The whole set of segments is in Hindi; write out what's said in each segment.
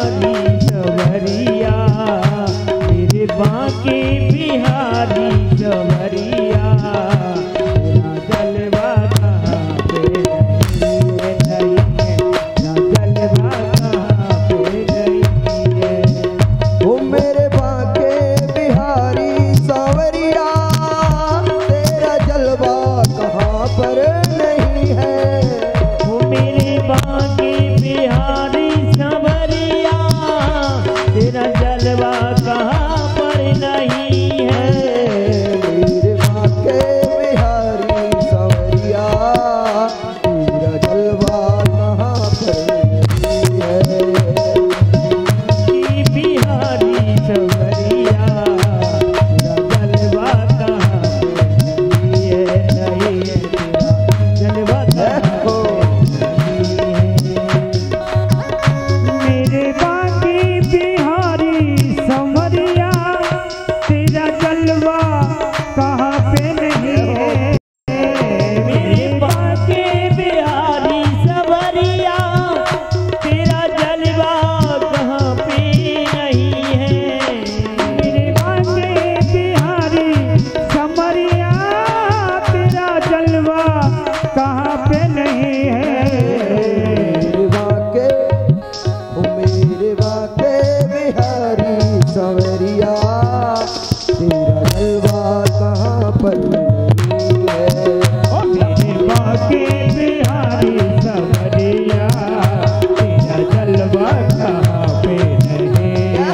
बिहारी सवरिया, मेरे बांके बिहारी सवरिया, तेरा जलवा कहाँ पे नहीं है, तेरा जलवा कहाँ पे नहीं है। ओ मेरे बांके बिहारी सवरिया, तेरा जलवा कहाँ पर नहीं है। ओ मेरे बांके बिहारी सवरिया, तेरा जलवा कहाँ पर नहीं है। मेरे बांके बिहारी सवरिया, तेरा जलवा कहाँ पर नहीं है। कि बिहारी सवरिया, तेरा जलवा कहाँ पे नहीं है, नहीं है, तेरा जलवा कहाँ पे नहीं है। मेरे बांके बिहारी सवरिया, तेरा जलवा कहाँ पे नहीं है। मेरे बांके बिहारी सवरिया, तेरा जलवा कहाँ पे नहीं है। मेरे बांके बिहारी सवरिया, तेरा जलवा कहाँ पे नहीं है। मेरे बांके, ओ मेरे बांके बिहारी सवरिया, तेरा जलवा कहाँ पर नहीं है। ओ मेरे बांके बिहारी सवरिया, तेरा जलवा कहाँ पे नहीं है।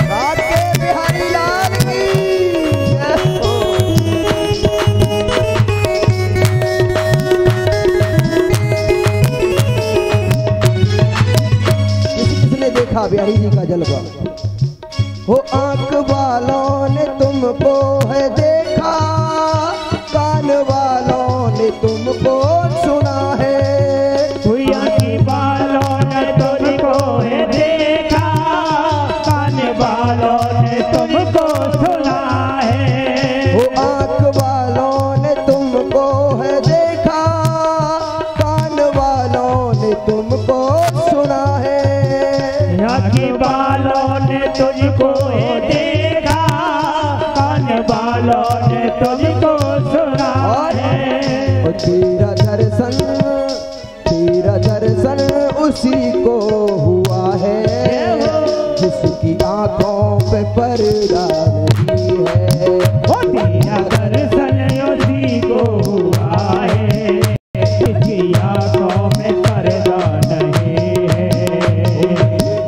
बांके बिहारी लाल की किसने देखा बिहारी जी का जलवा? हो आंख वालों ने तुमको है देखा, कान वालों ने तुमको सुना है। भैया की बालों ने तुझको है देखा, कान बालों ने तुमको सुना है। हो आंख वालों ने तुमको है देखा, कान वालों ने तुमको सुना है। भैया की बालों ने तुझको है देखा, कान बालों ने तुझको सुना है। और तेरा दर्शन उसी को हुआ है, जिसकी आंखों पे पर्दा नहीं है। ओ तेरा दर्शन उसी को हुआ है, जिसकी आंखों में पर्दा नहीं है।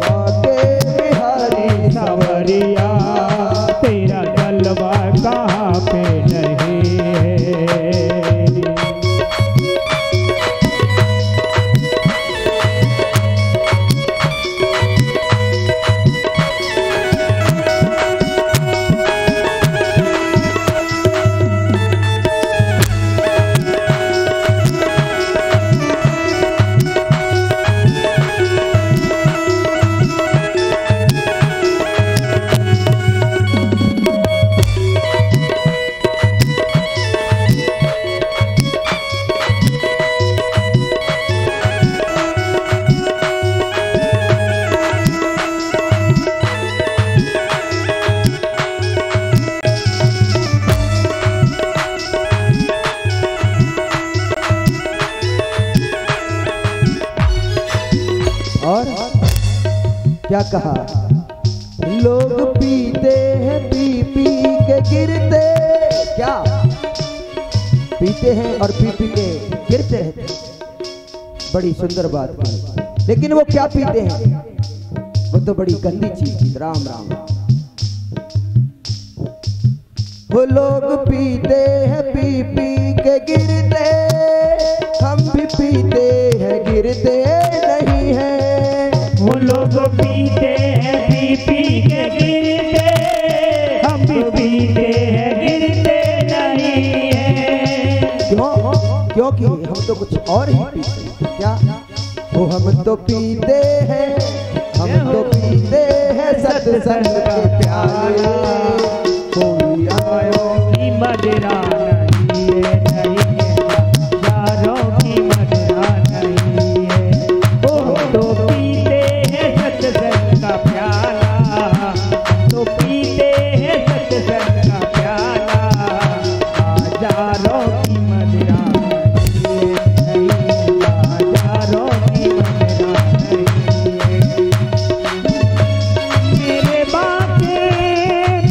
बांके बिहारी सवरिया, तेरा जलवा कहाँ पे नहीं है। और क्या कहा? लोग पीते हैं पी पी के गिरते, क्या पीते हैं और पी पी के गिरते रहते। बड़ी सुंदर बात है, लेकिन वो क्या पीते हैं? वो तो बड़ी गंदी चीज थी। राम राम। वो लोग पीते हैं पी पी के गिरते, हम भी पीते हैं गिरते नहीं हैं। वो लोग पीते हैं पी पी के गिरते, हम भी पीते हैं गिरते नहीं क्योंकि हम तो कुछ और ही पीते हैं। क्या वो हम तो पीते हैं, हम तो पीते हैं सत्संग के प्याले। कोई आयो की मदिरा नहीं है, नहीं है यारों की मदिरा नहीं है। वो तो पीते हैं सत्संग का प्याला, तो पीते हैं सत्संग का प्याला। हजारों की मदिरा नहीं है, नहीं है हजारों की मदिरा नहीं है। मेरे बाके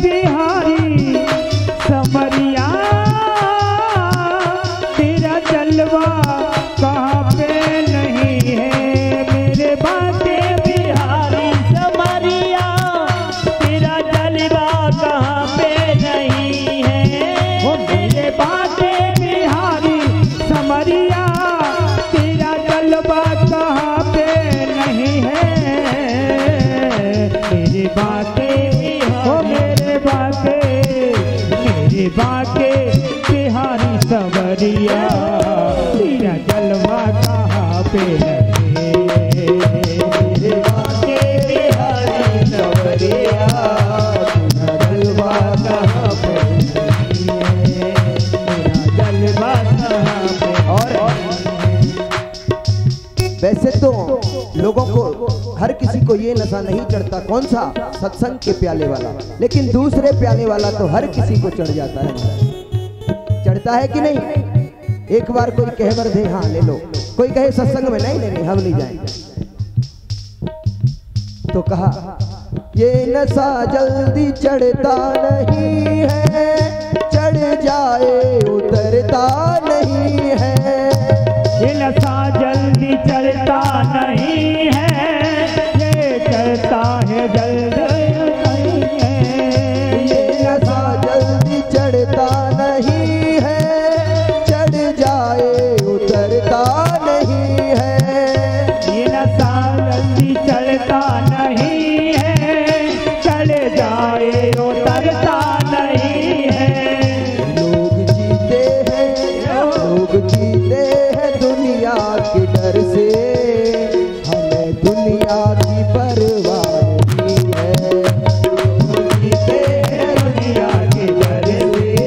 बिहारी समरिया, तेरा जलवा कहाँ पे नहीं है। मेरे बाके बिहारी समरिया, तेरा जलवा कहाँ पे नहीं है। ओ मेरे बाके बिहारी समरिया, तेरा जलवा कहाँ पे नहीं है। मेरे बाके ओ मेरे बाके बिहारी सवरिया, तेरा जलवा कहाँ पे नहीं है। मेरे बाके बिहारी सवरिया, तेरा जलवा कहाँ पे नहीं है। तेरा जलवा कहाँ पे। और वैसे तो लोगों को हर किसी को ये नशा नहीं चढ़ता, कौन सा? सत्संग के प्याले वाला। लेकिन दूसरे प्याले वाला तो हर किसी को चढ़ जाता है। चढ़ता है कि नहीं? एक बार कोई कहे बर दे हाँ ले लो, कोई कहे सत्संग में नहीं नहीं हम नहीं जाएंगे, तो कहा ये नशा जल्दी चढ़ता नहीं है, चढ़ जाए उतरता नहीं है। ये नशा जल्दी चढ़ता नहीं है, ये चढ़ता है जल्दी नहीं है। ये नशा जल्दी चढ़ता नहीं है, चढ़ जाए उतरता नहीं है। ये नशा जल्दी चढ़ता नहीं है, चढ़ जाए उतरता नहीं है। लोग जीते हैं दुनिया के डर से, हमें दुनिया की परवाह नहीं है। लोग जीते हैं दुनिया के डर से,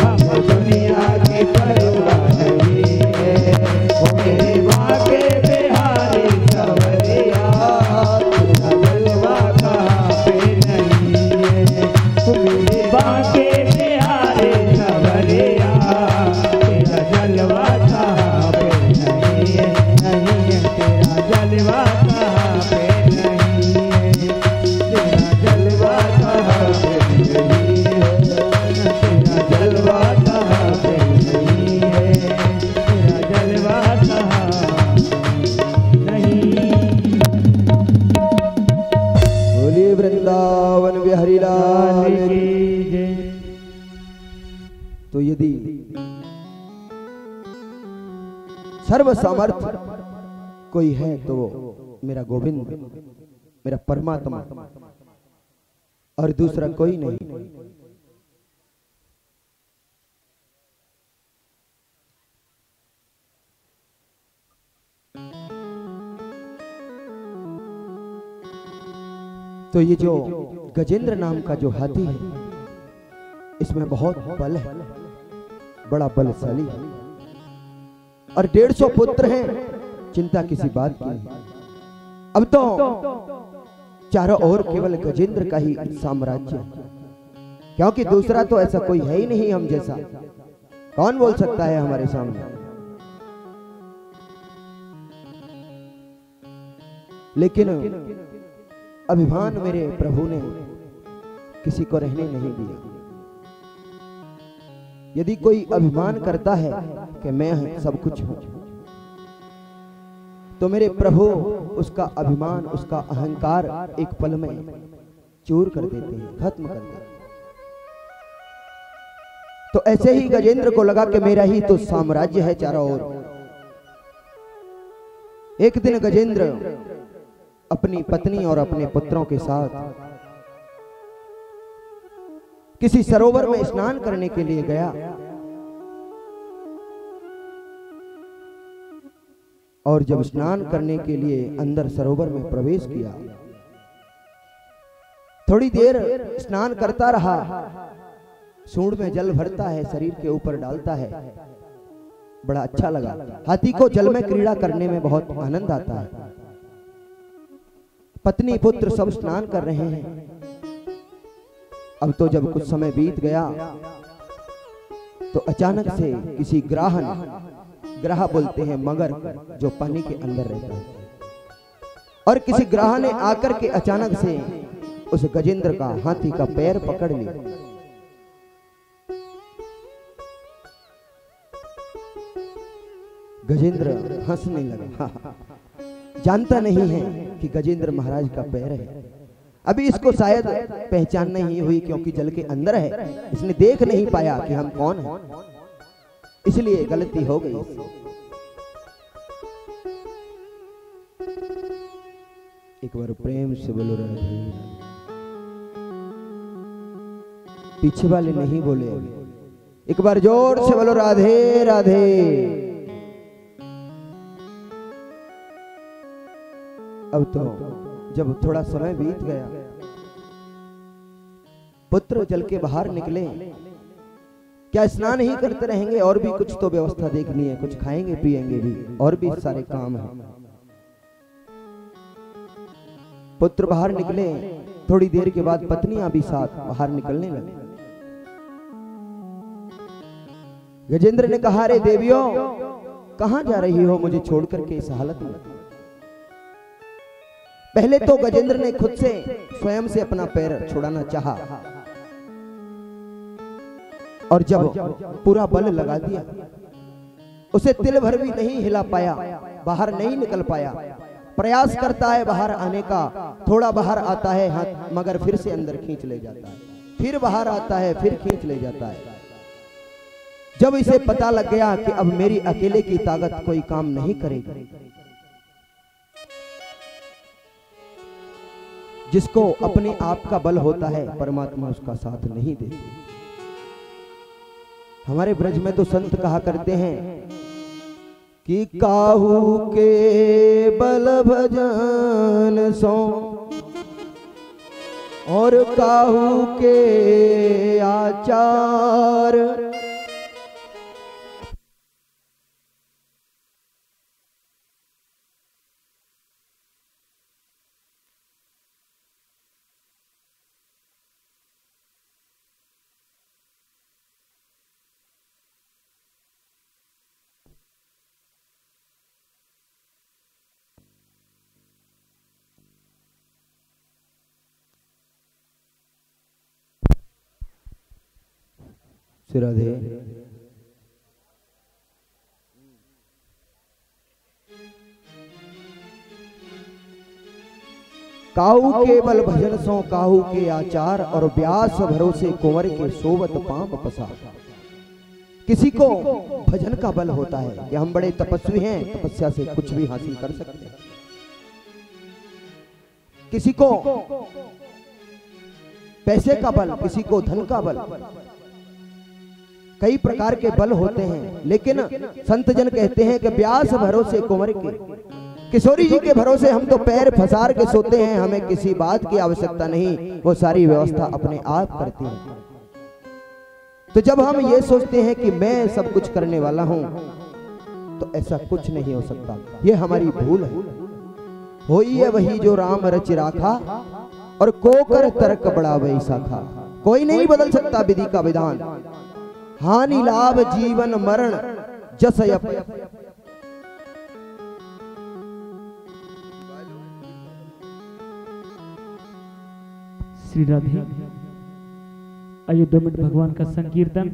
हम दुनिया की परवाह नहीं है। ओ मेरे बाके बिहारी सवरिया, तेरा जलवा कहाँ पे नहीं है। ओ मेरे बाके बिहारी सवरिया, तेरा जलवा कहाँ पे नहीं है, नहीं है। तेरा जलवा कहाँ पे नहीं है, तेरा जलवा कहाँ पे नहीं है। तेरा जलवा कहाँ पे नहीं है, तेरा जलवा कहाँ नहीं। बोलिए वृंदावन बिहारी लाल की। तो यदि सर्व सामर्थ्य कोई है तो वो मेरा गोविंद, मेरा परमात्मा, और दूसरा कोई नहीं। तो ये जो गजेंद्र नाम का जो हाथी है, इसमें बहुत बल है, बड़ा बलशाली है, और 150 पुत्र हैं, चिंता किसी बात की नहीं। अब तो चारों ओर केवल गजेंद्र का ही साम्राज्य है, क्योंकि दूसरा तो ऐसा कोई है ही नहीं हम जैसा। कौन बोल सकता है हमारे सामने? लेकिन अभिमान मेरे प्रभु ने किसी को रहने नहीं दिया। यदि कोई अभिमान करता है कि मैं सब कुछ हूं, तो मेरे प्रभु उसका अभिमान, उसका अहंकार एक पल में चूर कर देते हैं, खत्म कर देते हैं। तो ऐसे ही गजेंद्र को लगा कि मेरा ही तो साम्राज्य है चारों ओर। एक दिन गजेंद्र अपनी पत्नी और अपने पुत्रों के साथ किसी सरोवर में स्नान करने के लिए गया। और जब स्नान करने के लिए अंदर सरोवर में प्रवेश किया, थोड़ी देर स्नान करता रहा। सूंड में जल भरता है, शरीर के ऊपर डालता है, बड़ा अच्छा लगा। हाथी को जल में क्रीड़ा करने में बहुत आनंद आता है। पत्नी पुत्र सब स्नान कर रहे हैं। अब तो जब कुछ समय बीत गया तो अचानक से किसी ग्राह बोलते हैं मगर, जो पानी के अंदर रहता है, और किसी ग्राह ने आकर के अचानक से उस गजेंद्र का, हाथी का पैर पकड़ लिया। गजेंद्र हंसने लगा। जानता नहीं है कि गजेंद्र महाराज का पैर है। अभी इसको शायद पहचान नहीं हुई, क्योंकि जल के अंदर है, इसने देख नहीं पाया कि हम कौन हैं, इसलिए गलती हो गई। एक बार प्रेम से बोलो राधे। पीछे वाले नहीं बोले, एक बार जोर से बोलो राधे राधे। अब तो जब थोड़ा समय बीत गया, पुत्र जल के बाहर निकले। क्या स्नान ही करते रहेंगे? और भी कुछ तो व्यवस्था देखनी है, कुछ खाएंगे पिएंगे भी, और भी सारे काम हैं। पुत्र बाहर निकले। थोड़ी देर के बाद पत्नियां भी साथ बाहर निकलने लगी। गजेंद्र ने कहा, रे देवियों, कहां जा रही हो मुझे छोड़ करके इस हालत में? पहले तो गजेंद्र ने खुद से स्वयं से अपना पैर छुड़ाना चाहा, और जब पूरा बल लगा दिया, उसे तिल भर भी नहीं हिला पाया, बाहर नहीं निकल पाया। प्रयास करता है बाहर आने का, थोड़ा बाहर आता है हाथ, मगर फिर से अंदर खींच ले जाता है, फिर बाहर आता है, फिर खींच ले जाता है। जब इसे पता लग गया कि अब मेरी अकेले की ताकत कोई काम नहीं करेगी, जिसको अपने आप का बल होता है परमात्मा उसका साथ नहीं देते। हमारे ब्रज में तो संत कहा करते हैं कि काहू के बल भजन सो और काहू के आचार, राधे। काहू के बल भजन सो काहू के आचार, और व्यास भरोसे कुंवर के सोवत पांव पसार। किसी को भजन का बल होता है कि हम बड़े तपस्वी हैं, तपस्या से कुछ भी हासिल कर सकते हैं। किसी को पैसे का बल, किसी को धन का बल, कई प्रकार के बल होते हैं। लेकिन संत जन कहते हैं कि व्यास भरोसे कुंवर के, किशोरी जी के भरोसे हम तो पैर फसार के सोते हैं, हमें किसी बात की आवश्यकता नहीं, वो सारी व्यवस्था अपने आप करती है। तो जब हम ये सोचते हैं कि मैं सब कुछ करने वाला हूं, तो ऐसा कुछ नहीं हो सकता, ये हमारी भूल है। होई है वही जो राम रच राखा, और को कर तर्क बड़ा वैसा खा। कोई नहीं बदल सकता विधि का विधान, हानि लाभ जीवन मरण जस यप। श्री राधे। आइए 2 मिनट भगवान का संकीर्तन।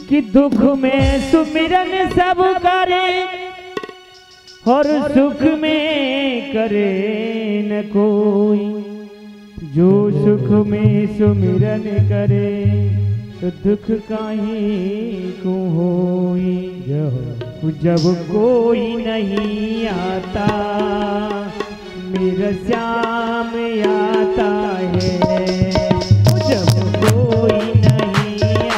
कि दुख में सुमिरन सब करे, और सुख में करे न कोई। जो सुख में सुमिरन करे, तो दुख काहे को होई। जब कोई नहीं आता, मेरा श्याम आता है। जब कोई नहीं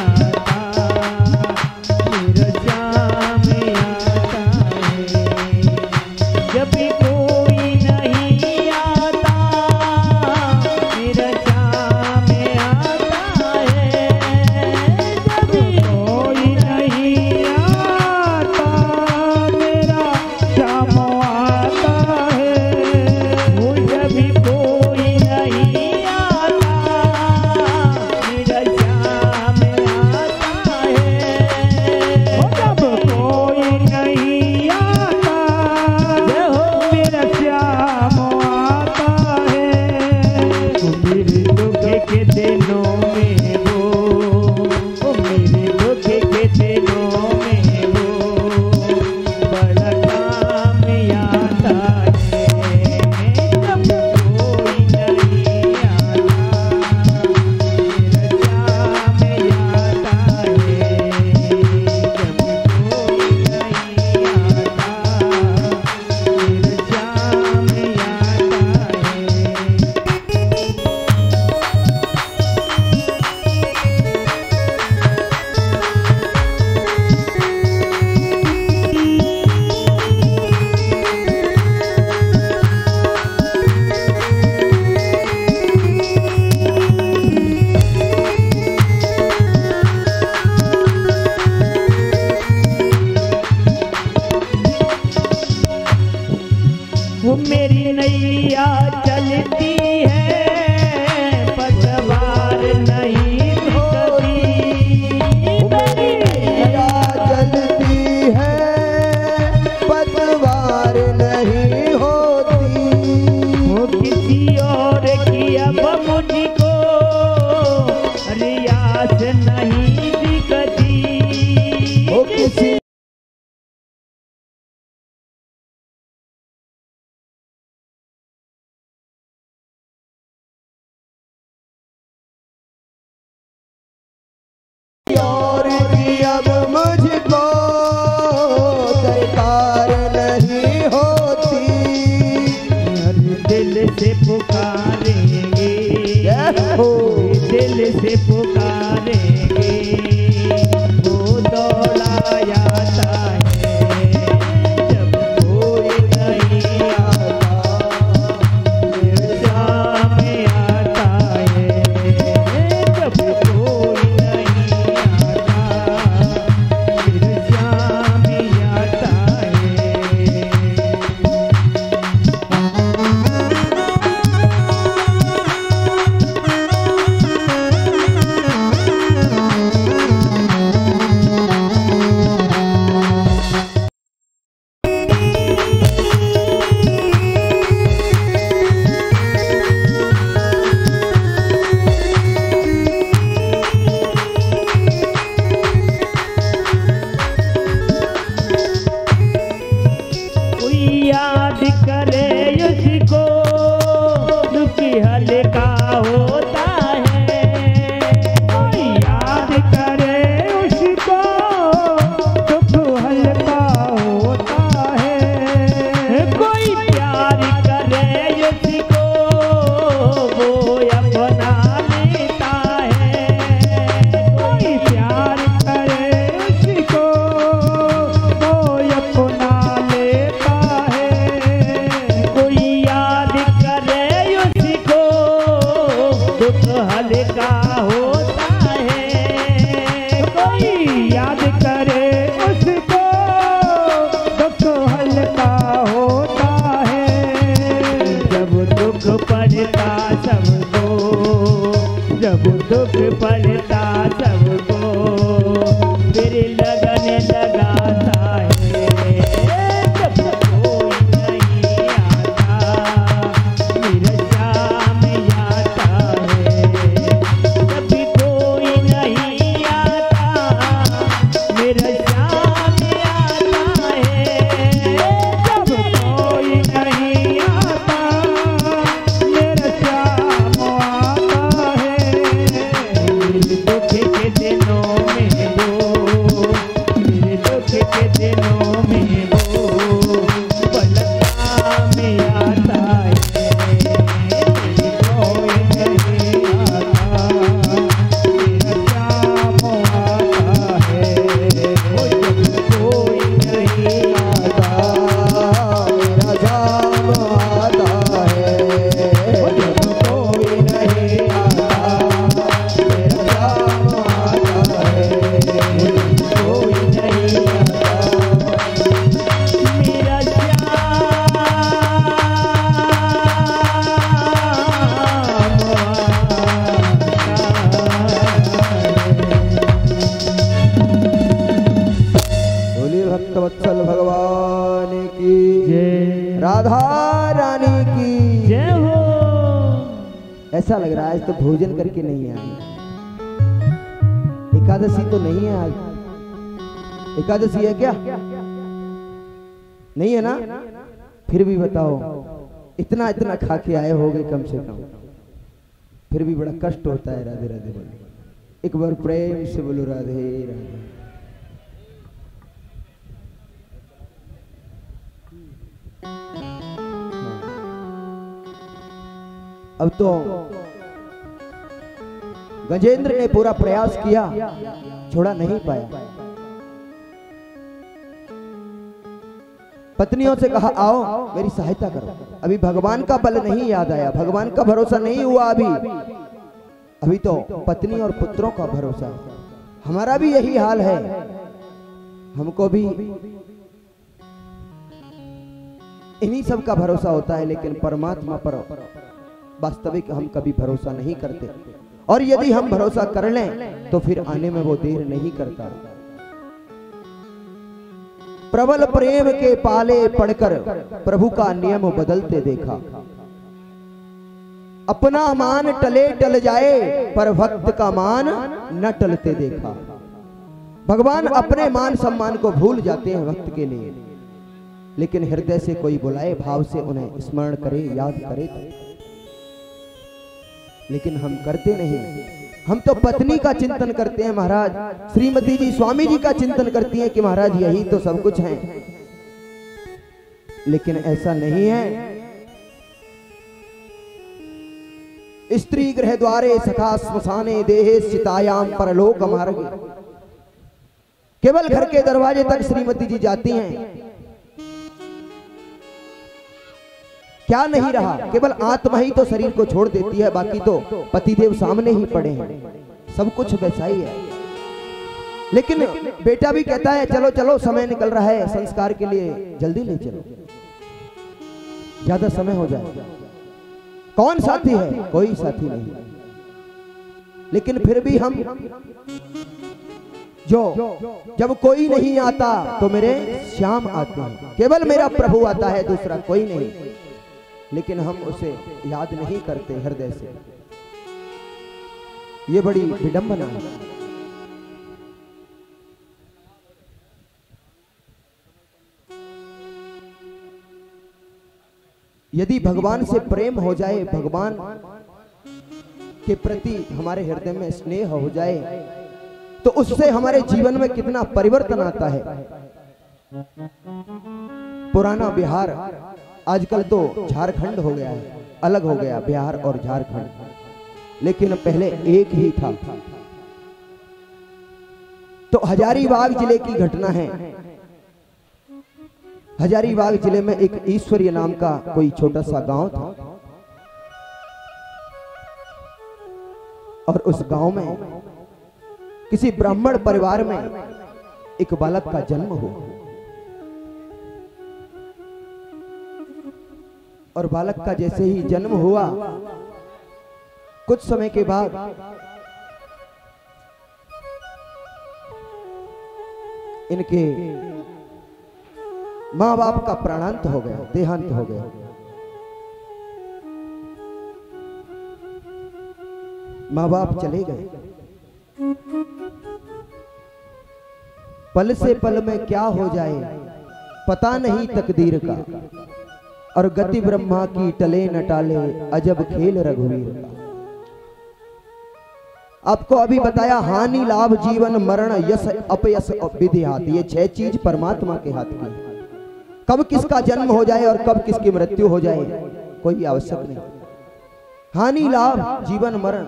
नैया चलती है पतवार नहीं होती, नैया चलती है पतवार नहीं होती। वो किसी और की अब मुझको रियाज नहीं दिखती, वो किसी और की अब मुझको दरकार नहीं होती। दिल से पुकारेंगे, दिल से पुकारेंगे, वो दौड़ा आता है जब कोई नहीं आता, फिर सामने आता है जब कोई नहीं आता, फिर सामने आता है। कोई याद करे उसको दुख हल्का होता है, कोई याद करे उसको दुख हल्का होता है, कोई प्यार करे उसको वो अपना लेता है, कोई प्यार करे उसको वो अपना लेता है, कोई याद करे उसको दुख हल्का होता है, कोई याद करे उसको दुख हल्का होता है। जब दुख पड़ता सबको, जब दुख पड़ता सबको, फिर लगन लगाता है जब कोई नहीं आता, फिर शाम आता है जब कोई नहीं आता, मेरा शाम आता है जब कोई नहीं आता, मेरा शाम आता है। मेरे दुख के दिनों में वो, मेरे दुख के दिनों में वो पलटा में आता है, मेरे कोई नहीं आता, मेरा शाम आता है, वो जब कोई नहीं आता, मेरा जाम आता है। वो जब कोई नहीं आता, मेरा जाम आता है। कोई नहीं आता, मेरा बोलिए भक्तवत्सल भगवान की, जय राधा रानी की। जय हो। ऐसा लग रहा है आज तो भोजन करके नहीं आए। एकादशी तो नहीं है आज। एकादशी है क्या? नहीं है ना? फिर भी बताओ, इतना इतना खा के आए होगे कम से कम, फिर भी बड़ा कष्ट होता है। राधे राधे बोलो, एक बार प्रेम से बोलो राधे राधे। अब तो गजेंद्र ने पूरा प्रयास किया, छोड़ा नहीं पाया। पत्नियों से कहा आओ मेरी सहायता करो। अभी भगवान का बल नहीं याद आया, भगवान का भरोसा नहीं हुआ अभी तो पत्नी और पुत्रों का भरोसा है। हमारा भी यही हाल है, हमको भी इन्हीं सब का भरोसा होता है, लेकिन परमात्मा पर वास्तविक हम कभी भरोसा नहीं करते। और यदि हम भरोसा कर लें तो फिर आने में वो देर नहीं करता। प्रबल प्रेम के पाले पड़कर प्रभु का नियम बदलते देखा। अपना मान टले टल जाए पर भक्त का मान न टलते देखा। भगवान अपने मान सम्मान को भूल जाते हैं भक्त के लिए, लेकिन हृदय से कोई बुलाए, भाव से उन्हें स्मरण करे, याद करे तो। लेकिन हम करते नहीं। हम तो पत्नी का चिंतन करते हैं महाराज, श्रीमती जी स्वामी जी का चिंतन करती हैं कि महाराज यही तो सब कुछ है, लेकिन ऐसा नहीं है। स्त्री गृह द्वारे सखा स्मशाने देहे चितायाम परलोक मार्गे। केवल घर के दरवाजे तक श्रीमती जी जाती हैं। क्या नहीं रहा, केवल आत्मा ही तो शरीर को छोड़ देती है, बाकी तो पतिदेव सामने ही पड़े हैं, सब कुछ वैसा ही है। लेकिन बेटा भी कहता है चलो चलो समय निकल रहा है संस्कार के लिए, जल्दी ले चलो, ज्यादा समय हो जाए। कौन साथी है? कोई साथी नहीं। लेकिन फिर भी हम जब कोई नहीं आता तो मेरे श्याम आते हैं, केवल मेरा प्रभु आता है, दूसरा कोई नहीं। लेकिन हम उसे याद नहीं करते हृदय से। ये बड़ी विडंबना है। यदि भगवान से प्रेम हो जाए, भगवान के प्रति हमारे हृदय में स्नेह हो जाए, तो उससे हमारे जीवन में कितना परिवर्तन आता है। पुराना बिहार आजकल तो झारखंड हो गया है, अलग हो गया बिहार और झारखंड, लेकिन पहले एक ही था। तो हजारीबाग जिले की घटना है। हजारीबाग जिले में एक ईश्वरीय नाम का कोई छोटा सा गांव था, और उस गांव में किसी ब्राह्मण परिवार में एक बालक का जन्म हुआ। और बालक का जैसे ही जन्म हुआ, कुछ समय के बाद इनके मां बाप का प्राणांत हो गया, देहांत हो गया। मां बाप चले गए। पल से पल में क्या हो जाए पता नहीं तकदीर का, और गति ब्रह्मा की टले न टाले अजब खेल रघुवीर का। आपको अभी बताया हानि लाभ जीवन मरण यश अपयश विधि हाथ, ये 6 चीज परमात्मा के हाथ की है। कब किसका जन्म हो जाए और कब किसकी मृत्यु हो जाए कोई आवश्यक नहीं। हानि लाभ जीवन मरण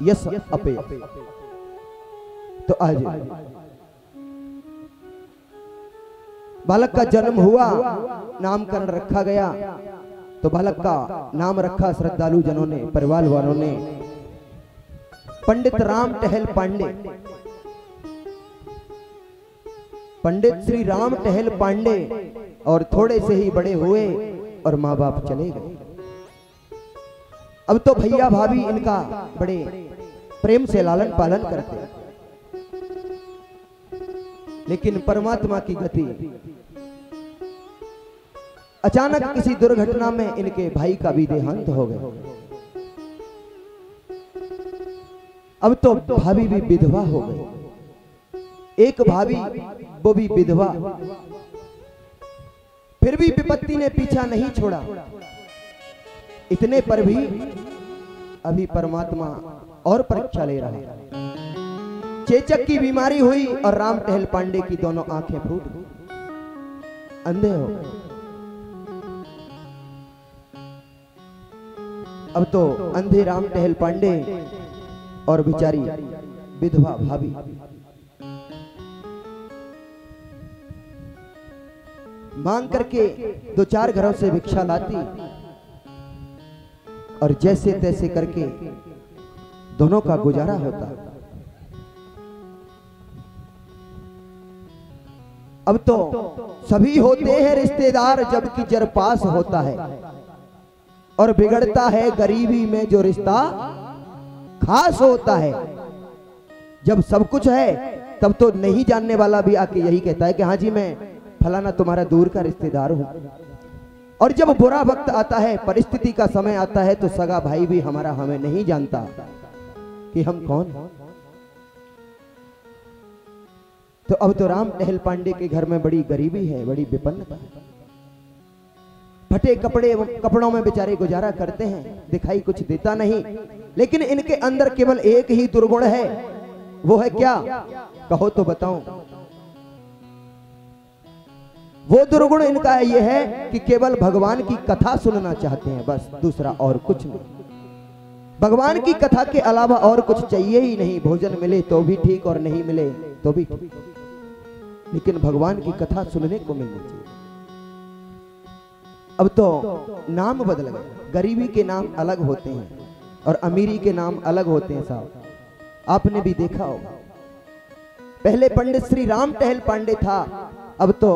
यश अपयश। तो आज बालक का जन्म हुआ, नामकरण रखा गया। तो बालक का नाम रखा श्रद्धालु जनों ने, परिवार वालों ने, पंडित राम टहल पांडे। पंडित श्री राम टहल पांडे, और थोड़े से ही बड़े हुए और माँ बाप चले गए। अब तो भैया भाभी इनका बड़े प्रेम से लालन पालन करते, लेकिन परमात्मा की गति, अचानक किसी दुर्घटना में इनके भाई का भी देहांत हो गया। अब तो भाभी भी विधवा हो गई। एक भाभी वो भी विधवा। फिर भी विपत्ति ने पीछा नहीं छोड़ा। इतने पर भी अभी परमात्मा और परीक्षा ले रहा है। चेचक की बीमारी हुई और राम टहल पांडे की दोनों आंखें फूट गई, अंधे हो गए। अब तो अंधे राम टहल पांडे और बेचारी विधवा भाभी। मांग करके 2-4 घरों से भिक्षा लाती, और जैसे तैसे करके दोनों का गुजारा होता। अब तो सभी होते हैं रिश्तेदार, जबकि जर पास होता है और बिगड़ता है गरीबी में जो रिश्ता खास होता है। जब सब कुछ है तब तो नहीं जानने वाला भी आके यही कहता है कि हाँ जी मैं फलाना तुम्हारा दूर का रिश्तेदार हूं। और जब बुरा वक्त आता है, परिस्थिति का समय आता है, तो सगा भाई भी हमारा हमें नहीं जानता कि हम कौन। तो अब तो राम टहल पांडे के घर में बड़ी गरीबी है, बड़ी विपन्नता है। फटे कपड़ों में बेचारे गुजारा करते हैं, दिखाई कुछ देता नहीं, लेकिन इनके अंदर केवल एक ही दुर्गुण है। वो है क्या? कहो तो बताऊं। वो दुर्गुण इनका ये है कि केवल भगवान की कथा सुनना चाहते हैं, बस, दूसरा और कुछ नहीं। भगवान की कथा के अलावा और कुछ चाहिए ही नहीं। भोजन मिले तो भी ठीक और नहीं मिले तो भी ठीक, लेकिन भगवान की कथा सुनने को मिलनी चाहिए। अब तो नाम बदल गए, गरीबी के नाम अलग होते हैं और अमीरी के नाम अलग होते हैं साहब। आपने भी देखा होगा, पहले पंडित श्री राम टहल पांडे था, अब तो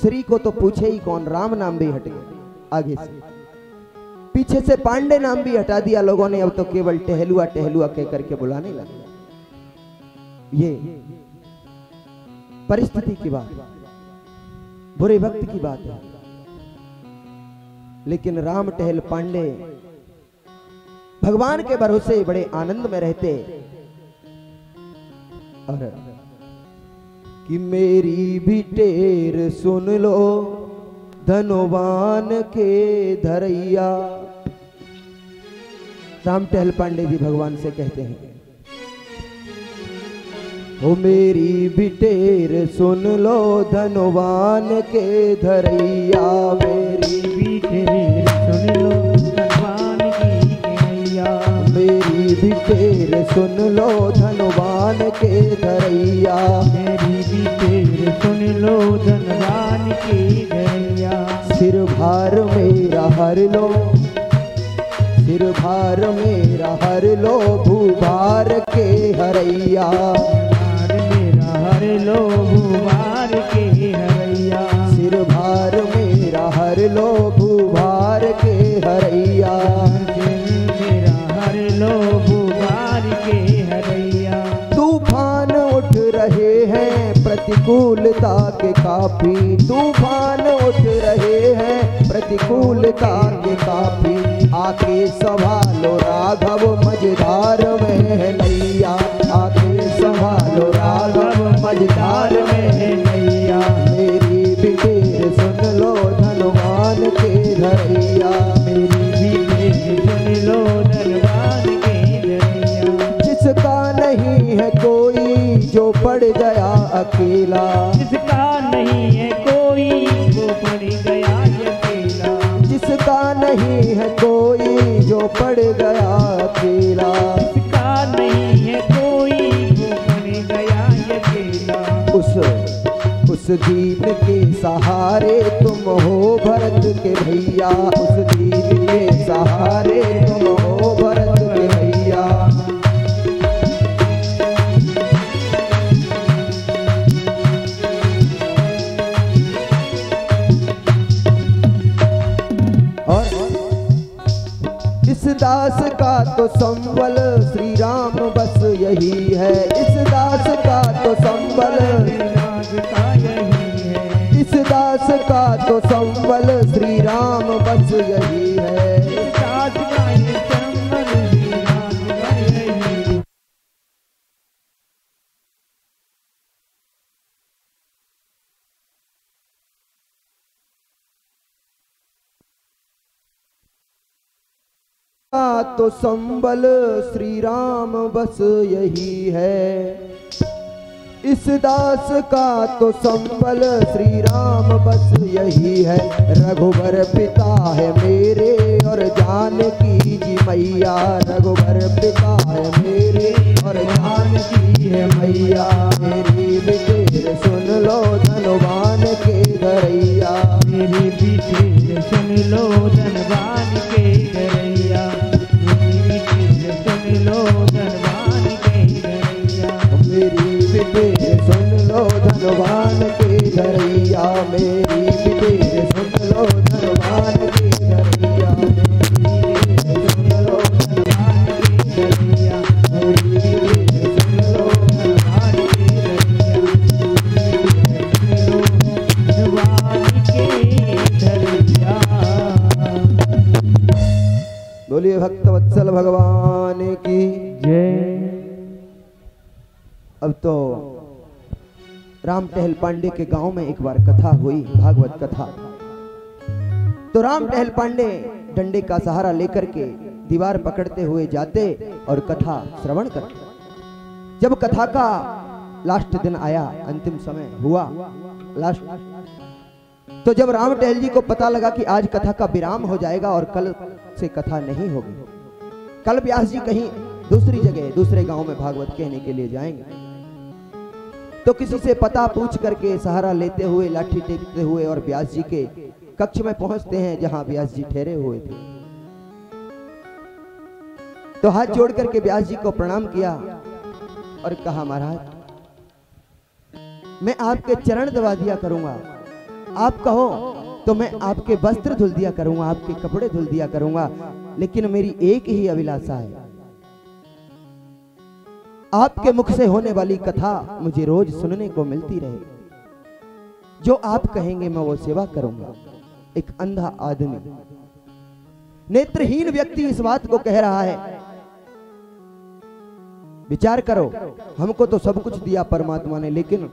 श्री को तो पूछे ही कौन, राम नाम भी हट गया आगे से, पीछे से पांडे नाम भी हटा दिया लोगों ने। अब तो केवल टहलुआ टहलुआ कह करके बुलाने लगे। ये परिस्थिति की बात, बुरे वक्त की बात है। लेकिन राम टहल पांडे भगवान के भरोसे बड़े आनंद में रहते। और कि मेरी भी टेर सुन लो धनवान के धरैया, राम टहल पांडे जी भगवान से कहते हैं, ओ मेरी भी टेर सुन लो धनवान के धरैया, मेरी भी टेर सुन लो धनवान की धरैया, मेरी भी टेर सुन लो धनवान के धरैया, मेरी भी टेर सुन लो धनवान की धरैया। सिर भार मेरा हर लो, सिर भार मेरा हर लो भूभार के हरैया, हर लो भूभार के हरैया, सिर भार मेरा हर लो भूभार के हरैया, मेरा हर लो भूभार के हरैया। तूफान उठ रहे हैं प्रतिकूलता के काफी, तूफान उठ रहे हैं प्रतिकूलता के काफी, आके संभालो राघव मझधार में है नैया, आके संभालो राघव मझधार में है नैया, मेरी भी टेर सुन लो धनवान के धरैया, मेरी भी टेर सुन लो धनवान के धरैया। जिसका नहीं है कोई जो पड़ गया अकेला, जिसका नहीं है कोई वो पड़ गया अकेला, जिसका नहीं है कोई जो पड़ गया अकेला, जिसका नहीं है कोई वो पड़ गया अकेला। उस दीन के सहारे तुम हो भरत के भैया, उस दीन के सहारे तुम हो भरत के भैया। इस दास का तो संबल श्री राम बस यही है, इस दास का तो संबल, इस दास का तो संबल श्री राम बस यही है। तो संबल श्री राम बस यही है, इस दास का तो संबल श्री राम बस यही है। रघुबर पिता है मेरे और जानकी जी मैया, रघुबर पिता है मेरे और जानकी है मैया, मेरी भी टेर सुन लो धनवान के धरैया, मेरी भी टेर सुन लो धनवान के धरैया, मेरी भी टेर सुन लो धनवान के धरैया, मेरी भी टेर सुन लो धनवान बोलिए भक्तवत्सल भगवान की जय। अब तो राम टहल पांडे के गांव में एक बार कथा हुई, भागवत कथा। तो राम टहल पांडे डंडे का सहारा लेकर के दीवार पकड़ते हुए जाते और कथा श्रवण करते। जब कथा का लास्ट दिन आया, अंतिम समय हुआ लास्ट, तो जब राम टहल जी को पता लगा कि आज कथा का विराम हो जाएगा और कल से कथा नहीं होगी, कल व्यास जी कहीं दूसरी जगह दूसरे गांव में भागवत कहने के लिए जाएंगे, तो किसी से पता पूछ करके सहारा लेते हुए लाठी टेकते हुए और व्यास जी के कक्ष में पहुंचते हैं जहां व्यास जी ठहरे हुए थे। तो हाथ जोड़ करके व्यास जी को प्रणाम किया और कहा, महाराज मैं आपके चरण दबा दिया करूंगा, आप कहो तो मैं आपके वस्त्र धुल दिया करूंगा, आपके कपड़े धुल दिया करूंगा, लेकिन मेरी एक ही अभिलाषा है, आपके मुख से होने वाली कथा मुझे रोज सुनने को मिलती रहे, जो आप कहेंगे मैं वो सेवा करूंगा। एक अंधा आदमी, नेत्रहीन व्यक्ति इस बात को कह रहा है। विचार करो, हमको तो सब कुछ दिया परमात्मा ने, लेकिन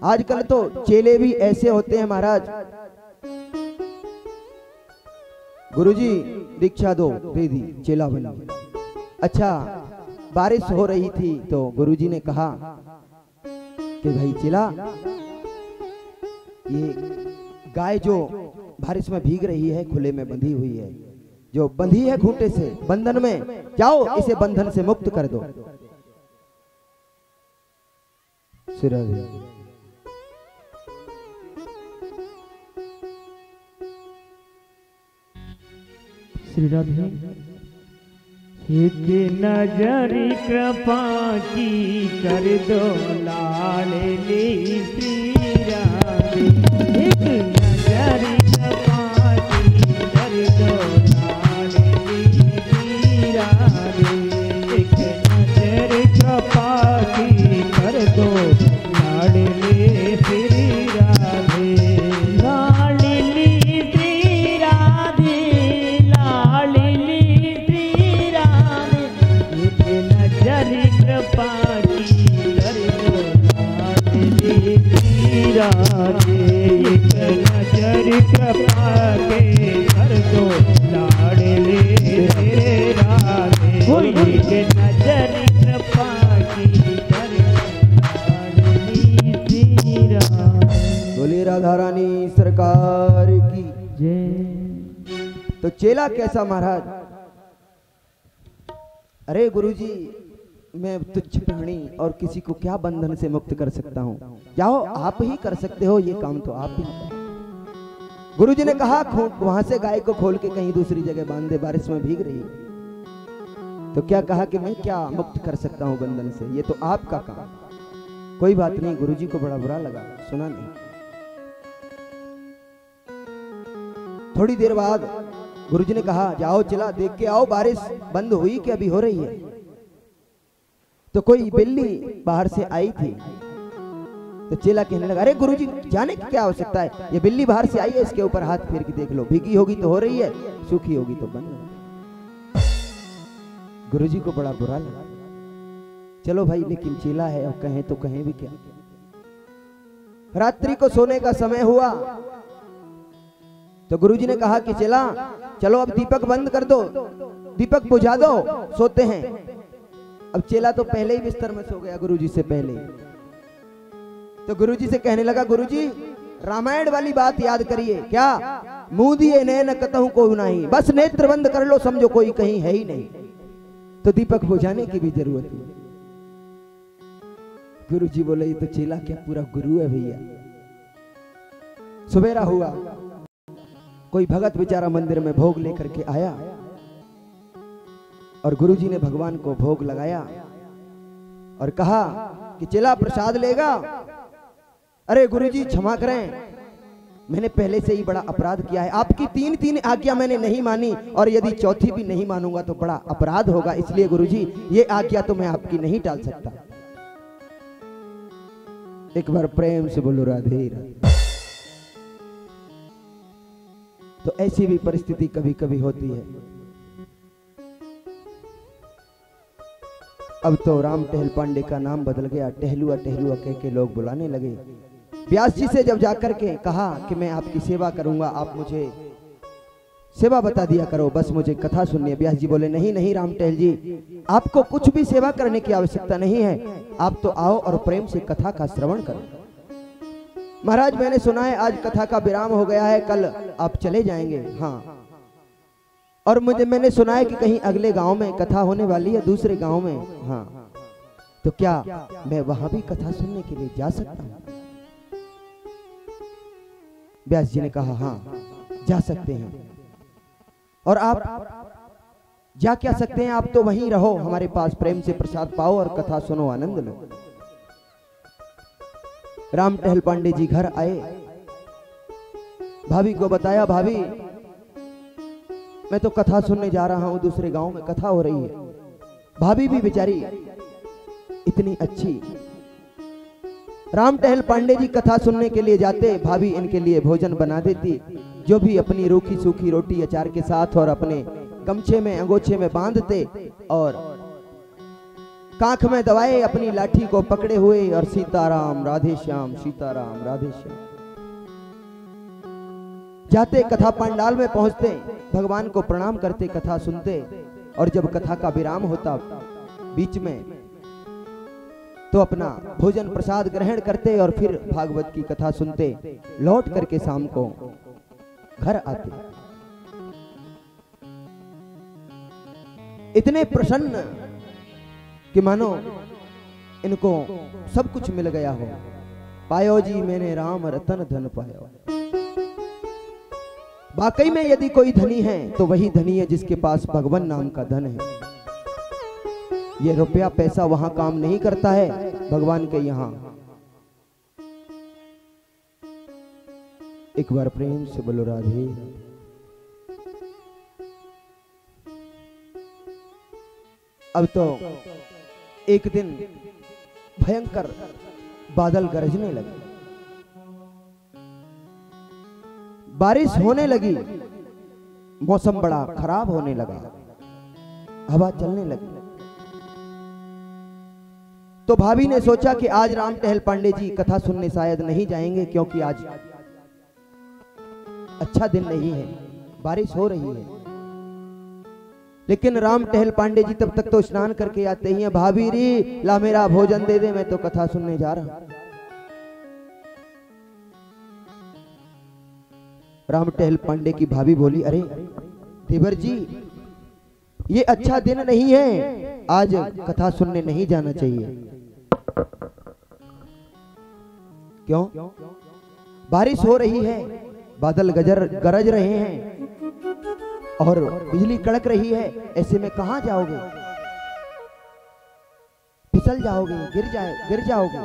आजकल तो चेले भी ऐसे होते हैं महाराज, गुरुजी दीक्षा दो, दे दी, चेला बना। अच्छा, बारिश हो रही थी तो गुरुजी ने कहा कि भाई चेला, ये गाय जो बारिश में भीग रही है, खुले में बंधी हुई है, जो बंधी है खूंटे से, बंधन में, जाओ इसे बंधन से मुक्त कर दो। श्री राधे। एक नजर कृपा की कर दो लाडली श्री राधे, एक नजर कृपा की कर दो लाडली श्री राधे, एक नजर कृपा की कर दो लाडली श्री राधे, लाडली श्री राधे, लाडली श्री राधे, एक नजर कृपा की कर दो लाडली श्री राधे, एक नजर कृपा के कर दो लाडली श्री राधे, एक नजर कृपा की कर दो लाडली श्री राधे। बोलिए राधा रानी सरकार की जय। तो चेला कैसा महाराज? अरे गुरुजी, मैं तुच्छ प्राणी और किसी को क्या बंधन से मुक्त कर सकता हूँ, जाओ आप ही कर सकते हो, ये काम तो आप ही करो। गुरुजी ने कहा, वहां से गाय को खोल के कहीं दूसरी जगह बांध दे, बारिश में भीग रही है। तो क्या कहा कि मैं क्या मुक्त कर सकता हूँ बंधन से, ये तो आपका काम। कोई बात नहीं, गुरुजी को बड़ा बुरा लगा, सुना नहीं। थोड़ी देर बाद गुरुजी ने कहा, जाओ चला देख के आओ, बारिश बंद हुई कि अभी हो रही है। तो कोई बिल्ली बाहर से आई थी, तो चेला कहने लगा, अरे गुरुजी जाने की क्या आवश्यकता है, ये बिल्ली बाहर से आई है, इसके ऊपर हाथ फेर के देख लो, भीगी होगी तो हो रही है, सूखी होगी तो बंद है। गुरुजी को बड़ा बुरा लगा। चलो भाई, लेकिन चेला है और कहें तो कहें भी क्या। रात्रि को सोने का समय हुआ तो गुरुजी ने कहा कि चेला चलो अब दीपक बंद कर दो, दीपक बुझा दो, सोते हैं। अब चेला तो पहले ही बिस्तर में सो गया गुरुजी से पहले। तो गुरुजी से कहने लगा, गुरुजी रामायण वाली बात याद करिए, क्या मुंह दिए नैन कतहु को नहीं, बस नेत्र बंद कर लो, समझो कोई कहीं है ही नहीं, तो दीपक बुझाने की भी जरूरत है। गुरुजी बोले, ये तो चेला क्या पूरा गुरु है भैया। सवेरा हुआ, कोई भगत बेचारा मंदिर में भोग लेकर के आया और गुरुजी ने भगवान को भोग लगाया और कहा कि चेला प्रसाद लेगा। अरे गुरुजी क्षमा करें, मैंने पहले से ही बड़ा अपराध किया है, आपकी तीन आज्ञा मैंने नहीं मानी और यदि चौथी भी नहीं मानूंगा तो बड़ा अपराध होगा, इसलिए गुरुजी ये आज्ञा तो मैं आपकी नहीं टाल सकता। एक बार प्रेम से बोलो राधे राधे। तो ऐसी भी परिस्थिति कभी कभी होती है। अब तो राम टहल पांडे का नाम बदल गया, टहलुआ टहलुआ कह के लोग बुलाने लगे। व्यास जी से जब जाकर के कहा कि मैं आपकी सेवा करूंगा, आप मुझे सेवा बता दिया करो, बस मुझे कथा सुननी है। व्यास जी बोले नहीं नहीं राम टहल जी, आपको कुछ भी सेवा करने की आवश्यकता नहीं है, आप तो आओ और प्रेम से कथा का श्रवण करो। महाराज मैंने सुना है आज कथा का विराम हो गया है, कल आप चले जाएंगे। हाँ, और मैंने सुना है कि कहीं अगले गांव में कथा होने वाली है, दूसरे गांव में। हाँ, तो क्या मैं वहां भी कथा सुनने के लिए जा सकता हूं? व्यास जी ने कहा हाँ जा सकते हैं। और आप जा क्या सकते हैं, आप तो वहीं रहो हमारे पास, प्रेम से प्रसाद पाओ और कथा सुनो, आनंद लो। राम टहल पांडे जी घर आए, भाभी को बताया, भाभी मैं तो कथा सुनने जा रहा हूं, दूसरे गांव में कथा हो रही है। भाभी भी बेचारी इतनी अच्छी। राम टहल पांडे जी कथा सुनने के लिए जाते, भाभी इनके लिए भोजन बना देती, जो भी अपनी रूखी सूखी रोटी अचार के साथ, और अपने गमछे में अंगोछे में बांधते और कांख में दबाए अपनी लाठी को पकड़े हुए, और सीताराम राधे श्याम, सीताराम राधे श्याम जाते। कथा पंडाल में पहुंचते, भगवान को प्रणाम करते, कथा सुनते, और जब कथा का विराम होता बीच में, तो अपना भोजन प्रसाद ग्रहण करते और फिर भागवत की कथा सुनते, लौट करके शाम को घर आते। इतने प्रसन्न कि मानो इनको सब कुछ मिल गया हो। पायो जी मैंने राम रतन धन पायो। वाकई में यदि कोई धनी है तो वही धनी है जिसके पास भगवान नाम का धन है। ये रुपया पैसा वहां काम नहीं करता है, भगवान के यहां। एक बार प्रेम से बोलो राधे। अब तो एक दिन भयंकर बादल गरजने लगे, बारिश होने लगी, मौसम बड़ा खराब होने लगा, हवा चलने लगी। तो भाभी ने सोचा कि आज राम टहल पांडे जी कथा सुनने शायद नहीं जाएंगे, क्योंकि आज अच्छा दिन नहीं है, बारिश हो रही है। लेकिन राम टहल पांडे जी तब तक तो स्नान करके आते ही हैं। भाभी री ला मेरा भोजन दे दे, मैं तो कथा सुनने जा रहा हूं। राम टहल पांडे की भाभी बोली, अरे देवर जी ये अच्छा दिन नहीं है, आज कथा सुनने नहीं जाना चाहिए। क्यों? बारिश हो रही है, बादल गरज रहे हैं और बिजली कड़क रही है, ऐसे में कहां जाओगे? फिसल जाओगे, गिर जाओगे,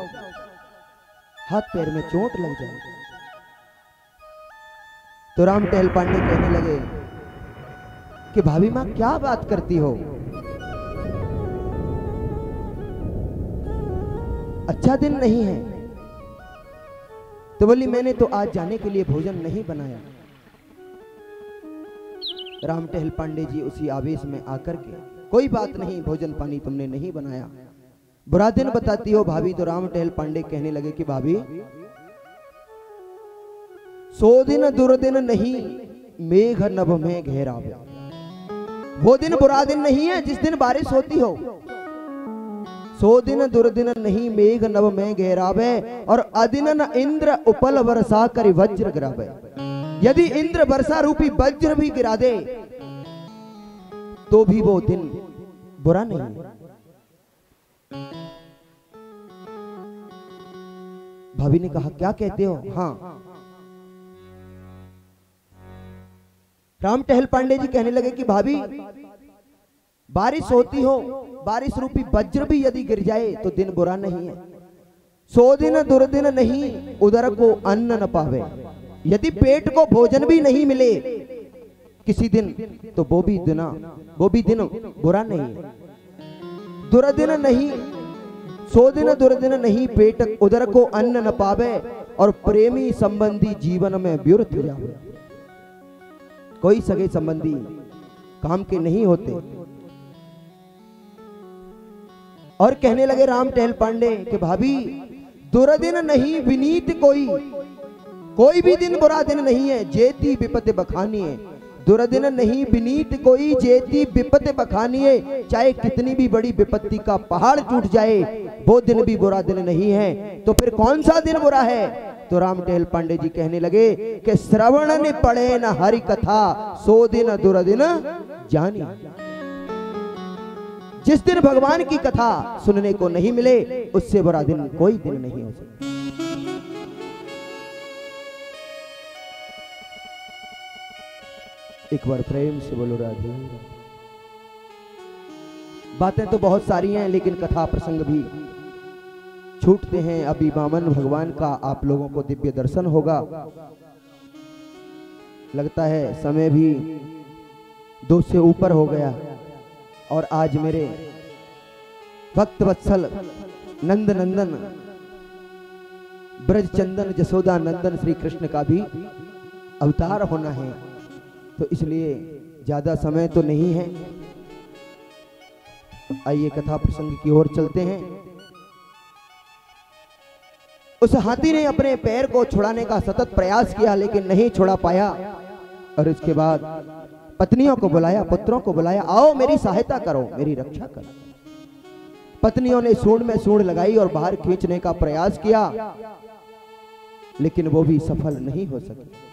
हाथ पैर में चोट लग जाएगी। तो राम टहल पांडे कहने लगे कि भाभी मां क्या बात करती हो, अच्छा दिन नहीं है। तो बोली मैंने तो आज जाने के लिए भोजन नहीं बनाया। राम टहल पांडे जी उसी आवेश में आकर के, कोई बात नहीं, भोजन पानी तुमने नहीं बनाया, बुरा दिन बताती हो भाभी। तो राम टहल पांडे कहने लगे कि भाभी 100 दिन दुर्दिन नहीं, मेघ नभ में घेरावे। वो दिन बुरा दिन नहीं है जिस दिन बारिश होती हो। 100 दिन दुर्दिन नहीं, मेघ नभ में घेरावे, और अदिन इंद्र उपल वर्षा कर वज्र गिरावे। यदि इंद्र वर्षा रूपी वज्र भी गिरा दे तो भी वो दिन बुरा नहीं है। भाभी ने कहा क्या कहते हो? हाँ। राम टहल पांडे जी कहने लगे कि भाभी बारिश होती हो, बारिश रूपी वज्र भी यदि गिर जाए तो दिन बुरा नहीं है। 100 दिन दुर्दिन नहीं, उदर को अन्न न पावे। यदि पेट को भोजन भी नहीं मिले किसी दिन तो वो भी दिन बुरा नहीं है। दुर्दिन नहीं, 100 दिन दुर्दिन नहीं, पेट उदर को अन्न न पावे, और प्रेमी संबंधी जीवन में व्यर्थ जावे। कोई सगे संबंधी काम के नहीं होते, और कहने लगे राम टहल पांडे कि भाभी दुर्दिन नहीं विनीत कोई भी दिन बुरा दिन नहीं है, जेती विपत्ति बखानी है। दुर्दिन नहीं विनीत कोई, जेती विपत्ति बखानी है। चाहे कितनी भी बड़ी विपत्ति का पहाड़ टूट जाए, वो दिन भी बुरा दिन नहीं है। तो फिर कौन सा दिन बुरा है? तो राम टहल पांडे जी कहने लगे कि श्रवण ने पढ़े न हरि कथा, सो दिन दुर्दिन जानी। जिस दिन भगवान की कथा सुनने को नहीं मिले, उससे बुरा दिन कोई दिन नहीं हो सकता। एक बार प्रेम से बोलो राधे। बातें तो बहुत सारी हैं, लेकिन कथा प्रसंग भी छूटते हैं। अभी वामन भगवान का आप लोगों को दिव्य दर्शन होगा। लगता है समय भी 2 से ऊपर हो गया, और आज मेरे भक्त वत्सल नंद नंदन ब्रज चंदन जसोदा नंदन श्री कृष्ण का भी अवतार होना है। तो इसलिए ज्यादा समय तो नहीं है। आइए कथा प्रसंग की ओर चलते हैं। उस हाथी ने अपने पैर को छुड़ाने का सतत प्रयास किया, लेकिन नहीं छुड़ा पाया। और उसके बाद पत्नियों को बुलाया, पुत्रों को बुलाया, आओ मेरी सहायता करो, मेरी रक्षा करो। पत्नियों ने सूंड में सूंड लगाई और बाहर खींचने का प्रयास किया, लेकिन वो भी सफल नहीं हो सके।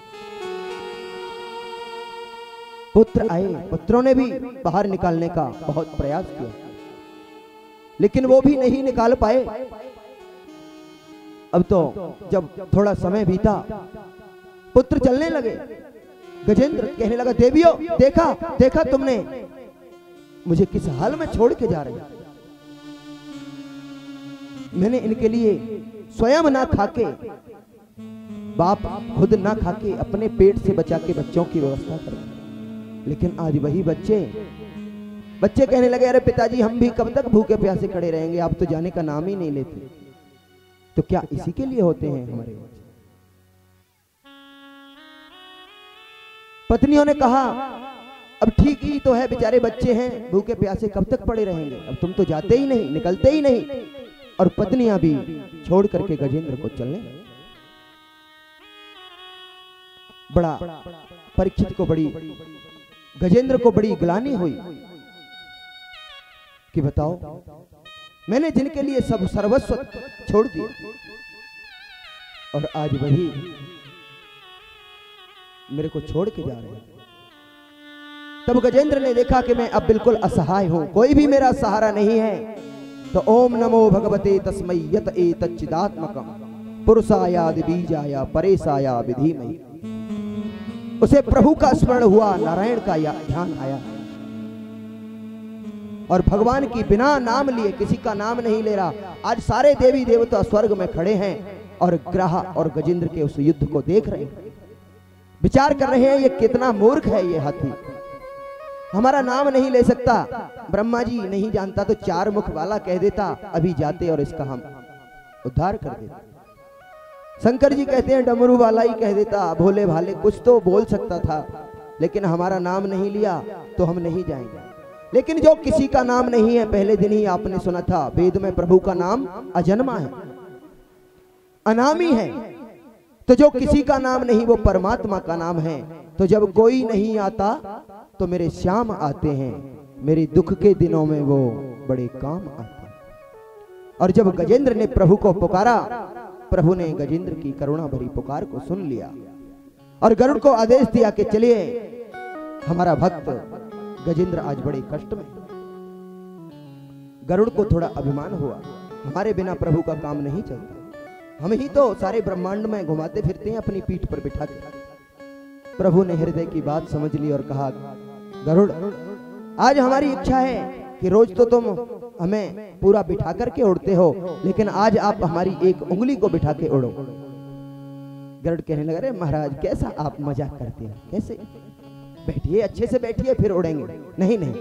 पुत्र आए, पुत्रों ने भी बाहर निकालने का बहुत प्रयास किया, लेकिन वो भी नहीं निकाल पाए। अब तो जब थोड़ा समय बीता, पुत्र चलने लगे। गजेंद्र कहने लगा, देवियों देखा तुमने मुझे किस हाल में छोड़ के जा रहे। मैंने इनके लिए स्वयं ना खाके, बाप खुद ना खाके अपने पेट से बचा के बच्चों की व्यवस्था कर, लेकिन आज वही बच्चे कहने लगे, अरे पिताजी हम भी कब तक भूखे प्यासे खड़े रहेंगे, आप तो जाने का नाम ही नहीं लेते। तो क्या इसी के लिए होते हैं हमारे? पत्नियों ने कहा, अब ठीक ही तो है, बेचारे बच्चे हैं, भूखे प्यासे कब तक पड़े रहेंगे, अब तुम तो जाते ही नहीं, निकलते ही नहीं। और पत्नियां भी छोड़ करके गजेंद्र को चलने। बड़ा परीक्षित को गजेंद्र को बड़ी ग्लानि हुई कि बताओ, मैंने जिनके लिए सब सर्वस्व छोड़ दिया, और आज वही मेरे को छोड़ के जा रहे हैं। तब गजेंद्र ने देखा कि मैं अब बिल्कुल असहाय हूं, कोई भी मेरा सहारा नहीं है। तो ओम नमो भगवते तस्मै यत एतच्चिदात्मकं पुरुषायाद बीजाया परेशाया विधिमहि। उसे प्रभु का स्मरण हुआ, नारायण का ध्यान आया, और भगवान की बिना नाम लिए, किसी का नाम नहीं ले रहा। आज सारे देवी देवता स्वर्ग में खड़े हैं और ग्रह और गजेंद्र के उस युद्ध को देख रहे हैं, विचार कर रहे हैं, ये कितना मूर्ख है ये हाथी, हमारा नाम नहीं ले सकता। ब्रह्मा जी नहीं जानता तो 4 मुख वाला कह देता, अभी जाते और इसका हम उद्धार कर देते। शंकर जी कहते हैं डमरू वाला ही कह देता, भोले भाले कुछ तो बोल सकता था, लेकिन हमारा नाम नहीं लिया तो हम नहीं जाएंगे। लेकिन जो किसी का नाम नहीं है, पहले दिन ही आपने सुना था वेद में प्रभु का नाम अजन्मा है, अनामी है। तो जो किसी का नाम नहीं वो परमात्मा का नाम है। तो जब कोई नहीं आता तो मेरे श्याम आते हैं, मेरे दुख के दिनों में वो बड़े काम आते हैं। और जब गजेंद्र ने प्रभु को पुकारा, प्रभु ने गजेंद्र की करुणा भरी पुकार को सुन लिया और गरुड़ को आदेश दिया कि चलिए, हमारा भक्त गजेंद्र आज बड़े कष्ट में। गरुड़ को थोड़ा अभिमान हुआ, हमारे बिना प्रभु का काम नहीं चलता, हम ही तो सारे ब्रह्मांड में घुमाते फिरते हैं अपनी पीठ पर बिठा के। प्रभु ने हृदय की बात समझ ली और कहा, गरुड़ आज हमारी इच्छा है कि रोज तो तुम हमें पूरा बिठा करके उड़ते हो, लेकिन आज आप हमारी एक उंगली को बिठा के उड़ो। गरुड़ कहने लगा, अरे महाराज कैसा आप मजाक करते हैं, कैसे, बैठिए अच्छे से बैठिए फिर उड़ेंगे। नहीं नहीं,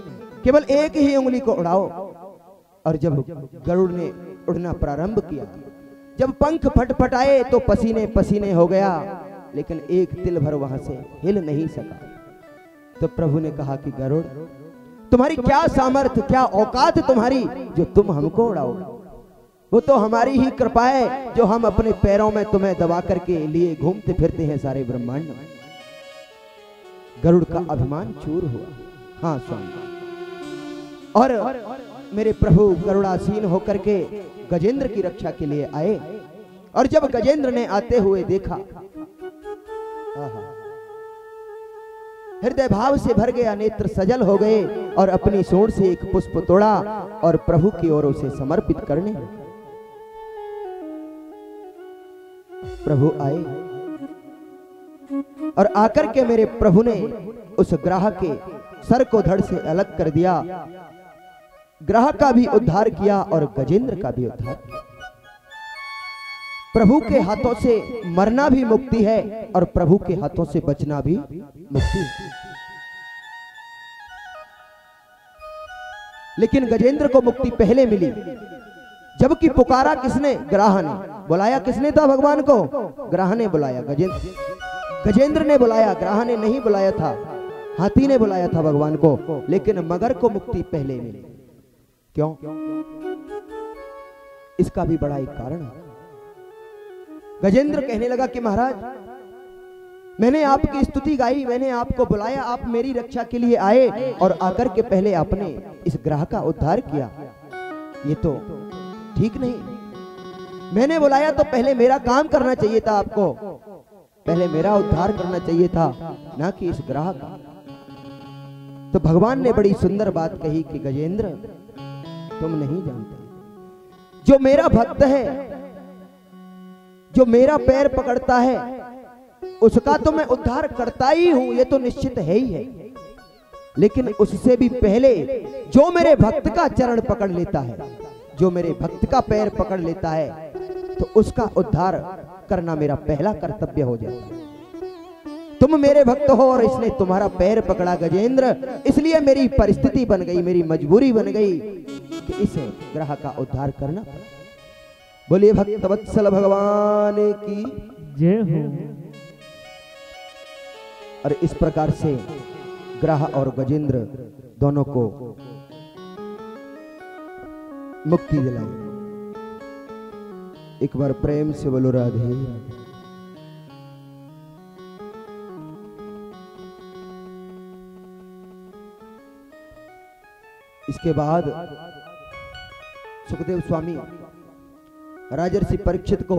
केवल एक ही उंगली को उड़ाओ। और जब गरुड़ ने उड़ना प्रारंभ किया, जब पंख फटफटाए तो पसीने पसीने हो गया, लेकिन एक तिल भर वहां से हिल नहीं सका। तो प्रभु ने कहा कि गरुड़ तुम्हारी क्या सामर्थ्य, क्या औकात तुम्हारी जो तुम हमको उड़ाओ। वो तो हमारी ही कृपा है जो हम अपने पैरों में तुम्हें दबा करके लिए घूमते फिरते हैं सारे ब्रह्मांड में। गरुड़ का अभिमान चूर हुआ। हाँ स्वामी। और मेरे प्रभु गरुड़ासीन होकर के गजेंद्र की रक्षा के लिए आए, और जब गजेंद्र ने आते हुए देखा, हृदय भाव से भर गया, नेत्र सजल हो गए, और अपनी सूंड से एक पुष्प तोड़ा और प्रभु की ओर उसे समर्पित करने। प्रभु आए और आकर के मेरे प्रभु ने उस ग्राह के सर को धड़ से अलग कर दिया। ग्राह का भी उद्धार किया और गजेंद्र का भी उद्धार किया। प्रभु के हाथों से मरना भी मुक्ति है और प्रभु के हाथों से बचना भी मुक्ति है। लेकिन गजेंद्र को मुक्ति पहले मिली, जबकि पुकारा किसने? ग्राह ने। बुलाया किसने था भगवान को? ग्राह ने बुलाया। गजेंद्र ने बुलाया, ग्राह ने नहीं बुलाया था। हाथी ने बुलाया था भगवान को, लेकिन मगर को मुक्ति पहले मिली। क्यों? इसका भी बड़ा एक कारण है। गजेंद्र कहने लगा कि महाराज, मैंने आपकी स्तुति गाई, मैंने आपको बुलाया, आप मेरी रक्षा के लिए आए, और आकर के पहले आपने इस ग्राह का उद्धार किया। ये तो ठीक नहीं। मैंने बुलाया तो पहले मेरा काम करना चाहिए था, आपको पहले मेरा उद्धार करना चाहिए था, ना कि इस ग्राह का। तो भगवान ने बड़ी सुंदर बात कही कि गजेंद्र, तुम नहीं जानते, जो मेरा भक्त है, जो मेरा पैर पकड़ता है, उसका तो मैं उद्धार करता ही हूं, ये तो निश्चित है ही है। लेकिन उससे भी पहले जो मेरे भक्त का चरण पकड़ लेता है, जो मेरे भक्त का पैर पकड़ लेता है, तो उसका उद्धार करना मेरा पहला कर्तव्य हो जाता है। तुम मेरे भक्त हो और इसने तुम्हारा पैर पकड़ा गजेंद्र, इसलिए मेरी परिस्थिति बन गई, मेरी मजबूरी बन गई कि इस ग्रह का उद्धार करना। बोलिए भक्त वत्सल भगवान की जय हो। और इस प्रकार से ग्रह और गजेंद्र दोनों को मुक्ति दिलाई। एक बार प्रेम से बोलो राधे। इसके बाद सुखदेव स्वामी राजर्षि परीक्षित को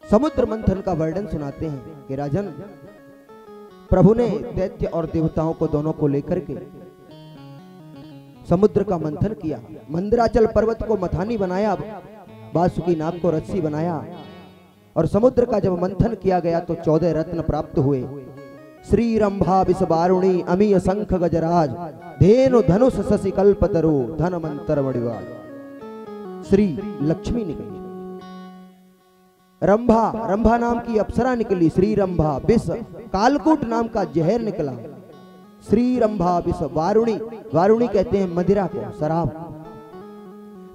समुद्र मंथन का वर्णन सुनाते हैं कि राजन, प्रभु ने दैत्य और देवताओं को दोनों को लेकर के समुद्र का मंथन किया। मंदराचल पर्वत को मथानी बनाया, बासुकी नाग को रस्सी बनाया, और समुद्र का जब मंथन किया गया तो 14 रत्न प्राप्त हुए। श्री रंभा विष वारुणी अमीय शंख गजराज धेनु धनुष शशि कल्पतरु धन मंत्र मणिवाज। श्री लक्ष्मी निकली, रंभा नाम की अप्सरा निकली, श्री रंभा। विष कालकूट नाम का जहर निकला, श्री रंभा विष। वारुणी कहते हैं मदिरा को, शराब।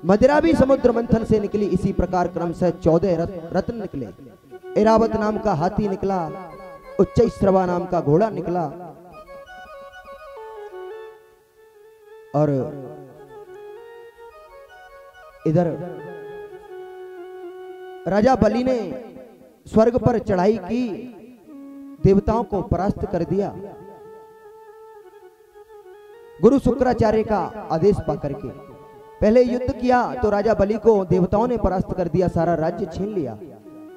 मदिरा भी समुद्र मंथन से निकली। इसी प्रकार क्रमशः 14 रत्न निकले। ऐरावत नाम का हाथी निकला, उच्चैश्रवा नाम का घोड़ा निकला, और इधर राजा बलि ने स्वर्ग पर चढ़ाई की, देवताओं को परास्त कर दिया। गुरु शुक्राचार्य का आदेश पाकर के पहले युद्ध किया तो राजा बलि को देवताओं ने परास्त कर दिया, सारा राज्य छीन लिया।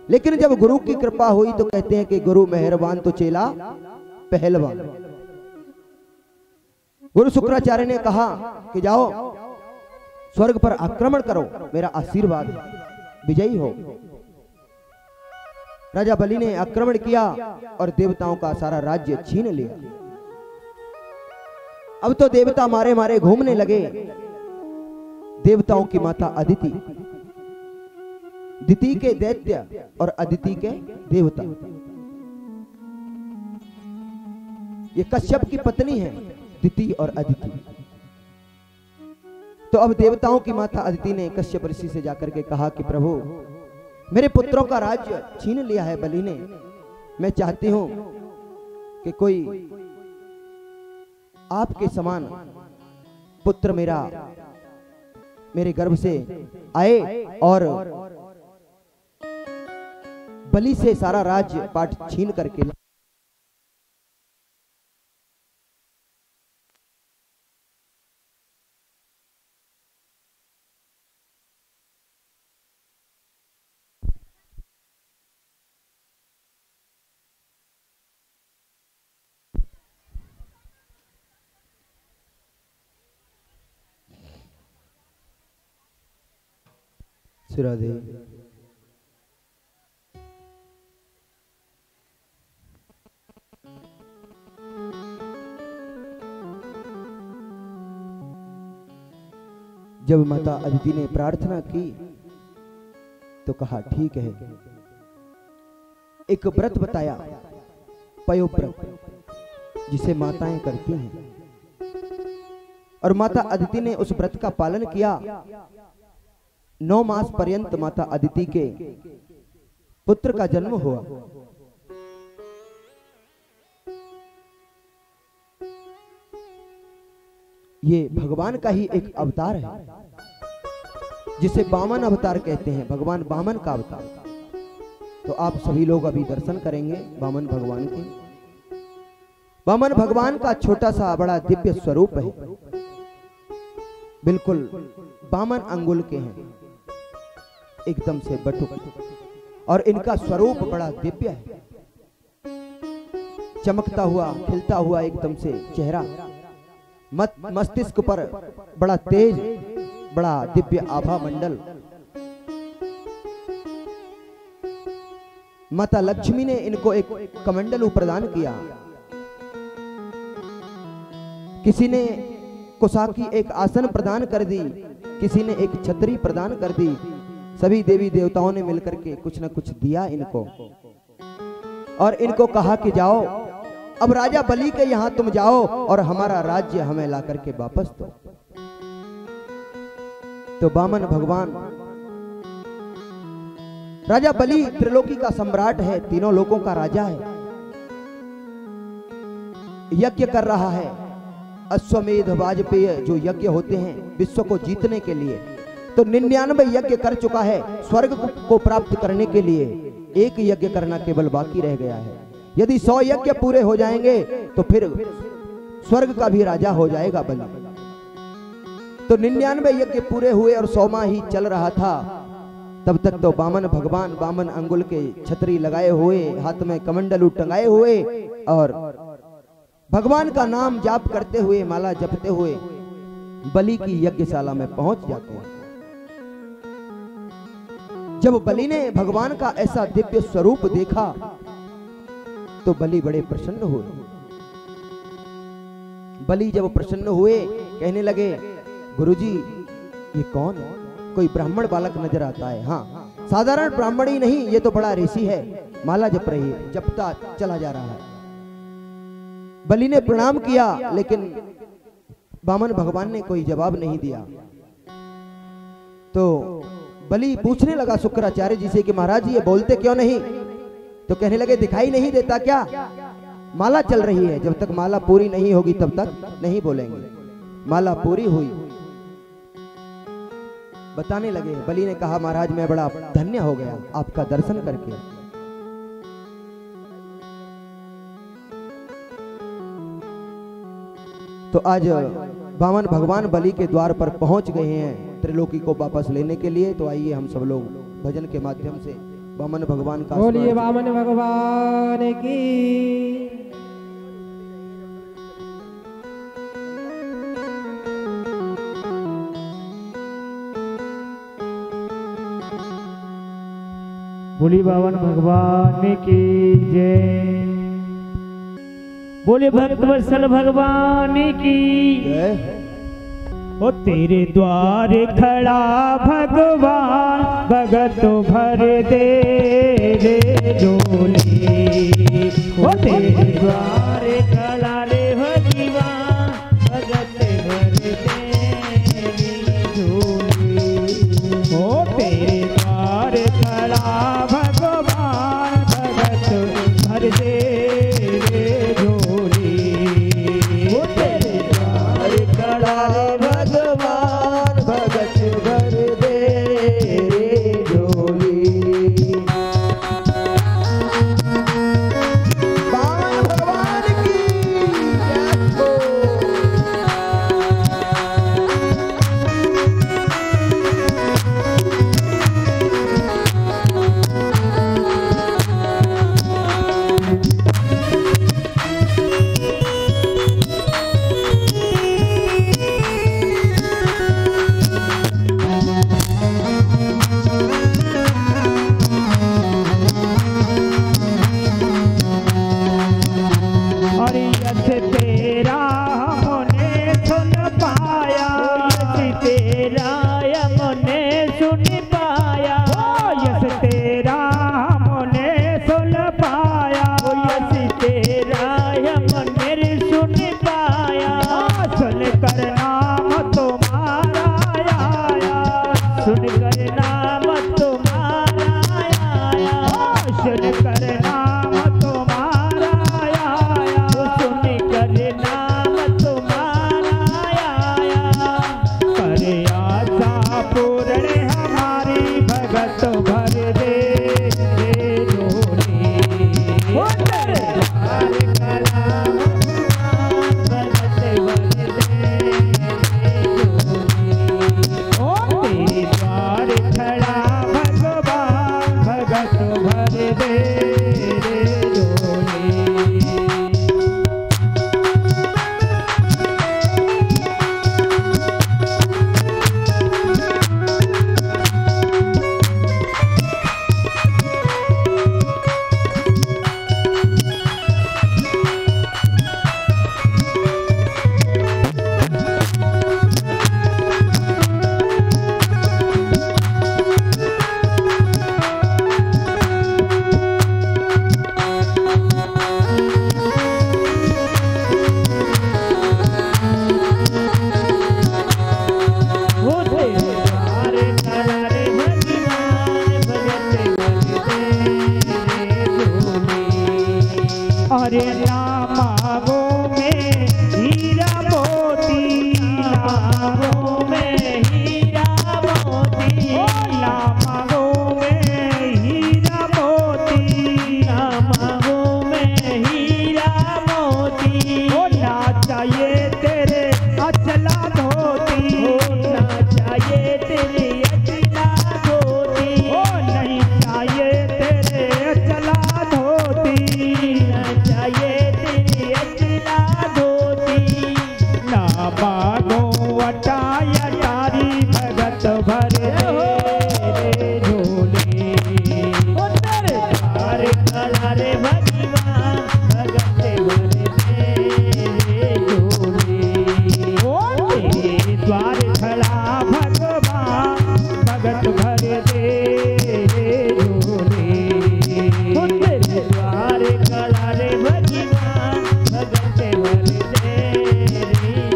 लेकिन जब गुरु की कृपा हुई तो कहते हैं कि गुरु मेहरबान तो चेला पहलवान। गुरु शुक्राचार्य ने कहा कि जाओ स्वर्ग पर आक्रमण करो, मेरा आशीर्वाद है, विजयी हो। राजा बलि ने आक्रमण किया और देवताओं का सारा राज्य छीन लिया। अब तो देवता मारे मारे घूमने लगे। देवताओं की माता अदिति, दिति के दैत्य और अदिति के देवता, ये कश्यप की पत्नी है दिति और अदिति। तो अब देवताओं की माता अदिति ने कश्यप ऋषि से जाकर के कहा कि प्रभु, मेरे पुत्रों का राज्य छीन लिया है बलि ने, मैं चाहती हूं कि कोई आपके समान पुत्र मेरे गर्भ से आए और बलि से सारा राज्य पाठ छीन करके राधे। जब माता अदिति ने प्रार्थना की तो कहा ठीक है। एक व्रत बताया, पयोव्रत, जिसे माताएं करती हैं, और माता अदिति ने उस व्रत का पालन किया। 9 मास पर्यंत माता अदिति के पुत्र का जन्म हुआ। ये भगवान का ही एक अवतार है, जिसे वामन अवतार कहते हैं, भगवान वामन का अवतार। तो आप सभी लोग अभी दर्शन करेंगे वामन भगवान के। वामन भगवान का छोटा सा बड़ा दिव्य स्वरूप है, बिल्कुल वामन अंगुल के हैं, एकदम से बटुक, और इनका स्वरूप बड़ा दिव्य है, चमकता हुआ खिलता हुआ एकदम से चेहरा, मस्तिष्क पर बड़ा तेज, बड़ा दिव्य आभा मंडल। माता लक्ष्मी ने इनको एक कमंडलू प्रदान किया, किसी ने कुशा की एक आसन प्रदान कर दी, किसी ने एक छतरी प्रदान कर दी। सभी देवी देवताओं ने मिलकर के कुछ न कुछ दिया इनको, और इनको कहा कि जाओ, अब राजा बलि के यहां तुम जाओ और हमारा राज्य हमें ला करके वापस दो। तो वामन भगवान, राजा बलि त्रिलोकी का सम्राट है, तीनों लोकों का राजा है, यज्ञ कर रहा है, अश्वमेध वाजपेय जो यज्ञ होते हैं विश्व को जीतने के लिए, तो 99 यज्ञ कर चुका है स्वर्ग को प्राप्त करने के लिए। एक यज्ञ करना केवल बाकी रह गया है। यदि 100 यज्ञ पूरे हो जाएंगे तो फिर स्वर्ग का भी राजा हो जाएगा बलि। तो 99 यज्ञ पूरे हुए और 100वां ही चल रहा था। तब तक तो वामन भगवान वामन अंगुल के छतरी लगाए हुए, हाथ में कमंडलू टंगाए हुए, और भगवान का नाम जाप करते हुए, माला जपते हुए बलि की यज्ञशाला में पहुंच जाते हैं। जब बलि ने भगवान का ऐसा दिव्य स्वरूप देखा तो बलि बड़े प्रसन्न हुए। बलि जब प्रसन्न हुए, कहने लगे, गुरुजी ये कौन? कोई ब्राह्मण बालक नजर आता है। हाँ, साधारण ब्राह्मण ही नहीं, ये तो बड़ा ऋषि है, माला जप रही है, जपता चला जा रहा है। बलि ने प्रणाम किया, लेकिन वामन भगवान ने कोई जवाब नहीं दिया। तो बलि पूछने लगा शुक्राचार्य जी से कि महाराज जी ये बोलते क्यों नहीं? तो कहने लगे, दिखाई नहीं देता क्या? माला चल रही है, जब तक माला पूरी नहीं होगी तब तक नहीं बोलेंगे। माला पूरी हुई, बताने लगे। बलि ने कहा, महाराज मैं बड़ा धन्य हो गया आपका दर्शन करके। तो आज वामन भगवान बलि के द्वार पर पहुंच गए हैं त्रिलोकी को वापस लेने के लिए। तो आइए हम सब लोग भजन के माध्यम से वामन भगवान का बोलिए वामन भगवान की। बोलिए वामन भगवान की जय। बोले भक्त वत्सल भगवान की जय। ओ तेरे द्वार खड़ा भगवान, भगत भर दे रे झोली। ओ तेरे द्वार खड़ा रे भगवान, भगत भर दे रे झोली। ओ तेरे द्वार खड़ा भगवान, भगत भर दे रे झोली। ओ तेरे कर नाम तुम्हारा आया, सुनकर नाम तुम्हारा आया, सुनकर नाम तुम्हारा आया, सुनकर नाम तुम्हारा आया। करे आशा पूर्ण हमारी भगत भर दे झोली। द्वार खड़ा भगवान भगत भर दे झोली। अरे ना मांगो में हीरा मोती, ना मांगो में हीरा मोती, ना मांगो में हीरा मोती, ना मांगो में हीरा मोती। ना चाहिए तेरे अचला धोती, ना चाहिए तेरे अचला धोती, नहीं चाहिए तेरे अचला धोती, चाहिए तेरी अचला धोती। ना मांगो अटाया तारी भगत भर दे झोली। द्वार खड़ा रे भगवान भगत भर दे झोली। द्वार खड़ा भगवान भगत भर दे झोली। द्वार खड़ा रे भगवान भगत भर दे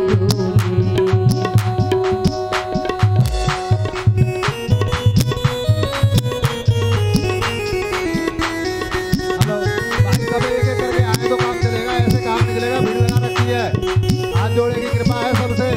झोली। बाकी सब एक एक करके आए तो काम चलेगा, ऐसे काम निकलेगा। भीड़ लगा रखी है, हाथ जोड़े की कृपा है सबसे।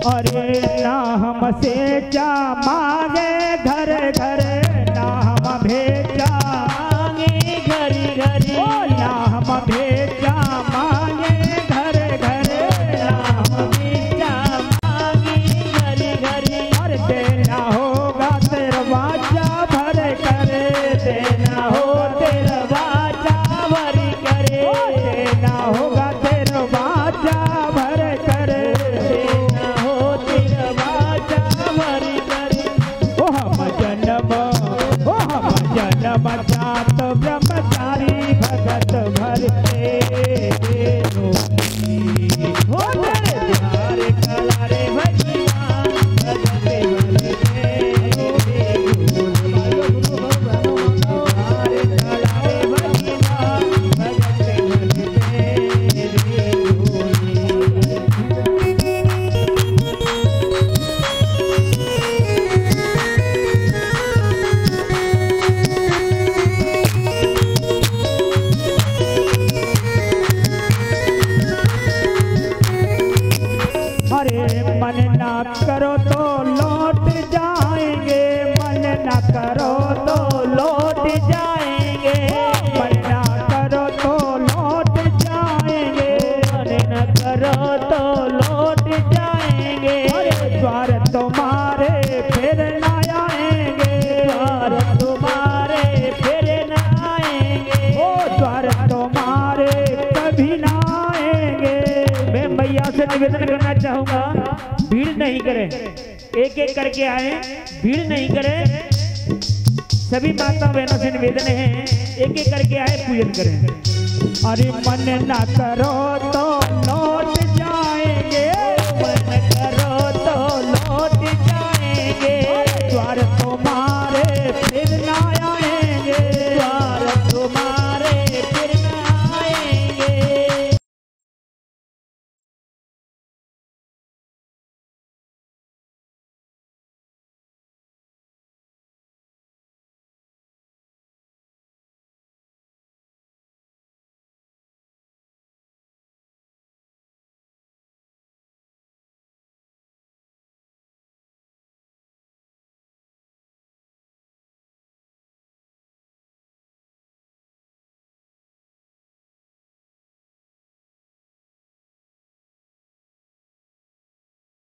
अरे ना हमसे जा मांगे घर घर, ना हम भेजा मांगे घर घर, ना हम भेजा मांगे घर घर, ना हम भेजा मांगे घर घर। और देना होगा तेरा वाचा भर कर, देना हो तेरा वाचा भर कर, देना होगा तेरा वाचा भर कर, देना हो तेरा वाचा भर कर। ओ हम जन्म जात ब्रह्मचारी भगत भर दे झोली। हो तेरे द्वार खड़ा रे भगवान भगत भर दे झोली। द्वार खड़ा रे भगवान भगत भर दे झोली। अरे मन ना करो तो लौट जाएंगे, मन ना करो तो लौट जाएंगे, मन ना करो तो लौट जाएंगे, मन ना करो तो लौट जाएंगे। द्वार तुम्हारे फिर न आएंगे, द्वार तुम्हारे फिर न आएंगे, ओ द्वार तुम्हारे कभी न आएंगे। मैं मैया से निवेदन करना चाहूंगा, भीड़ नहीं करें, एक एक करके आए, भीड़ नहीं करें। सभी माता बहनों से निवेदन है, एक एक करके आए, पूजन करें। अरे मन ना करो तो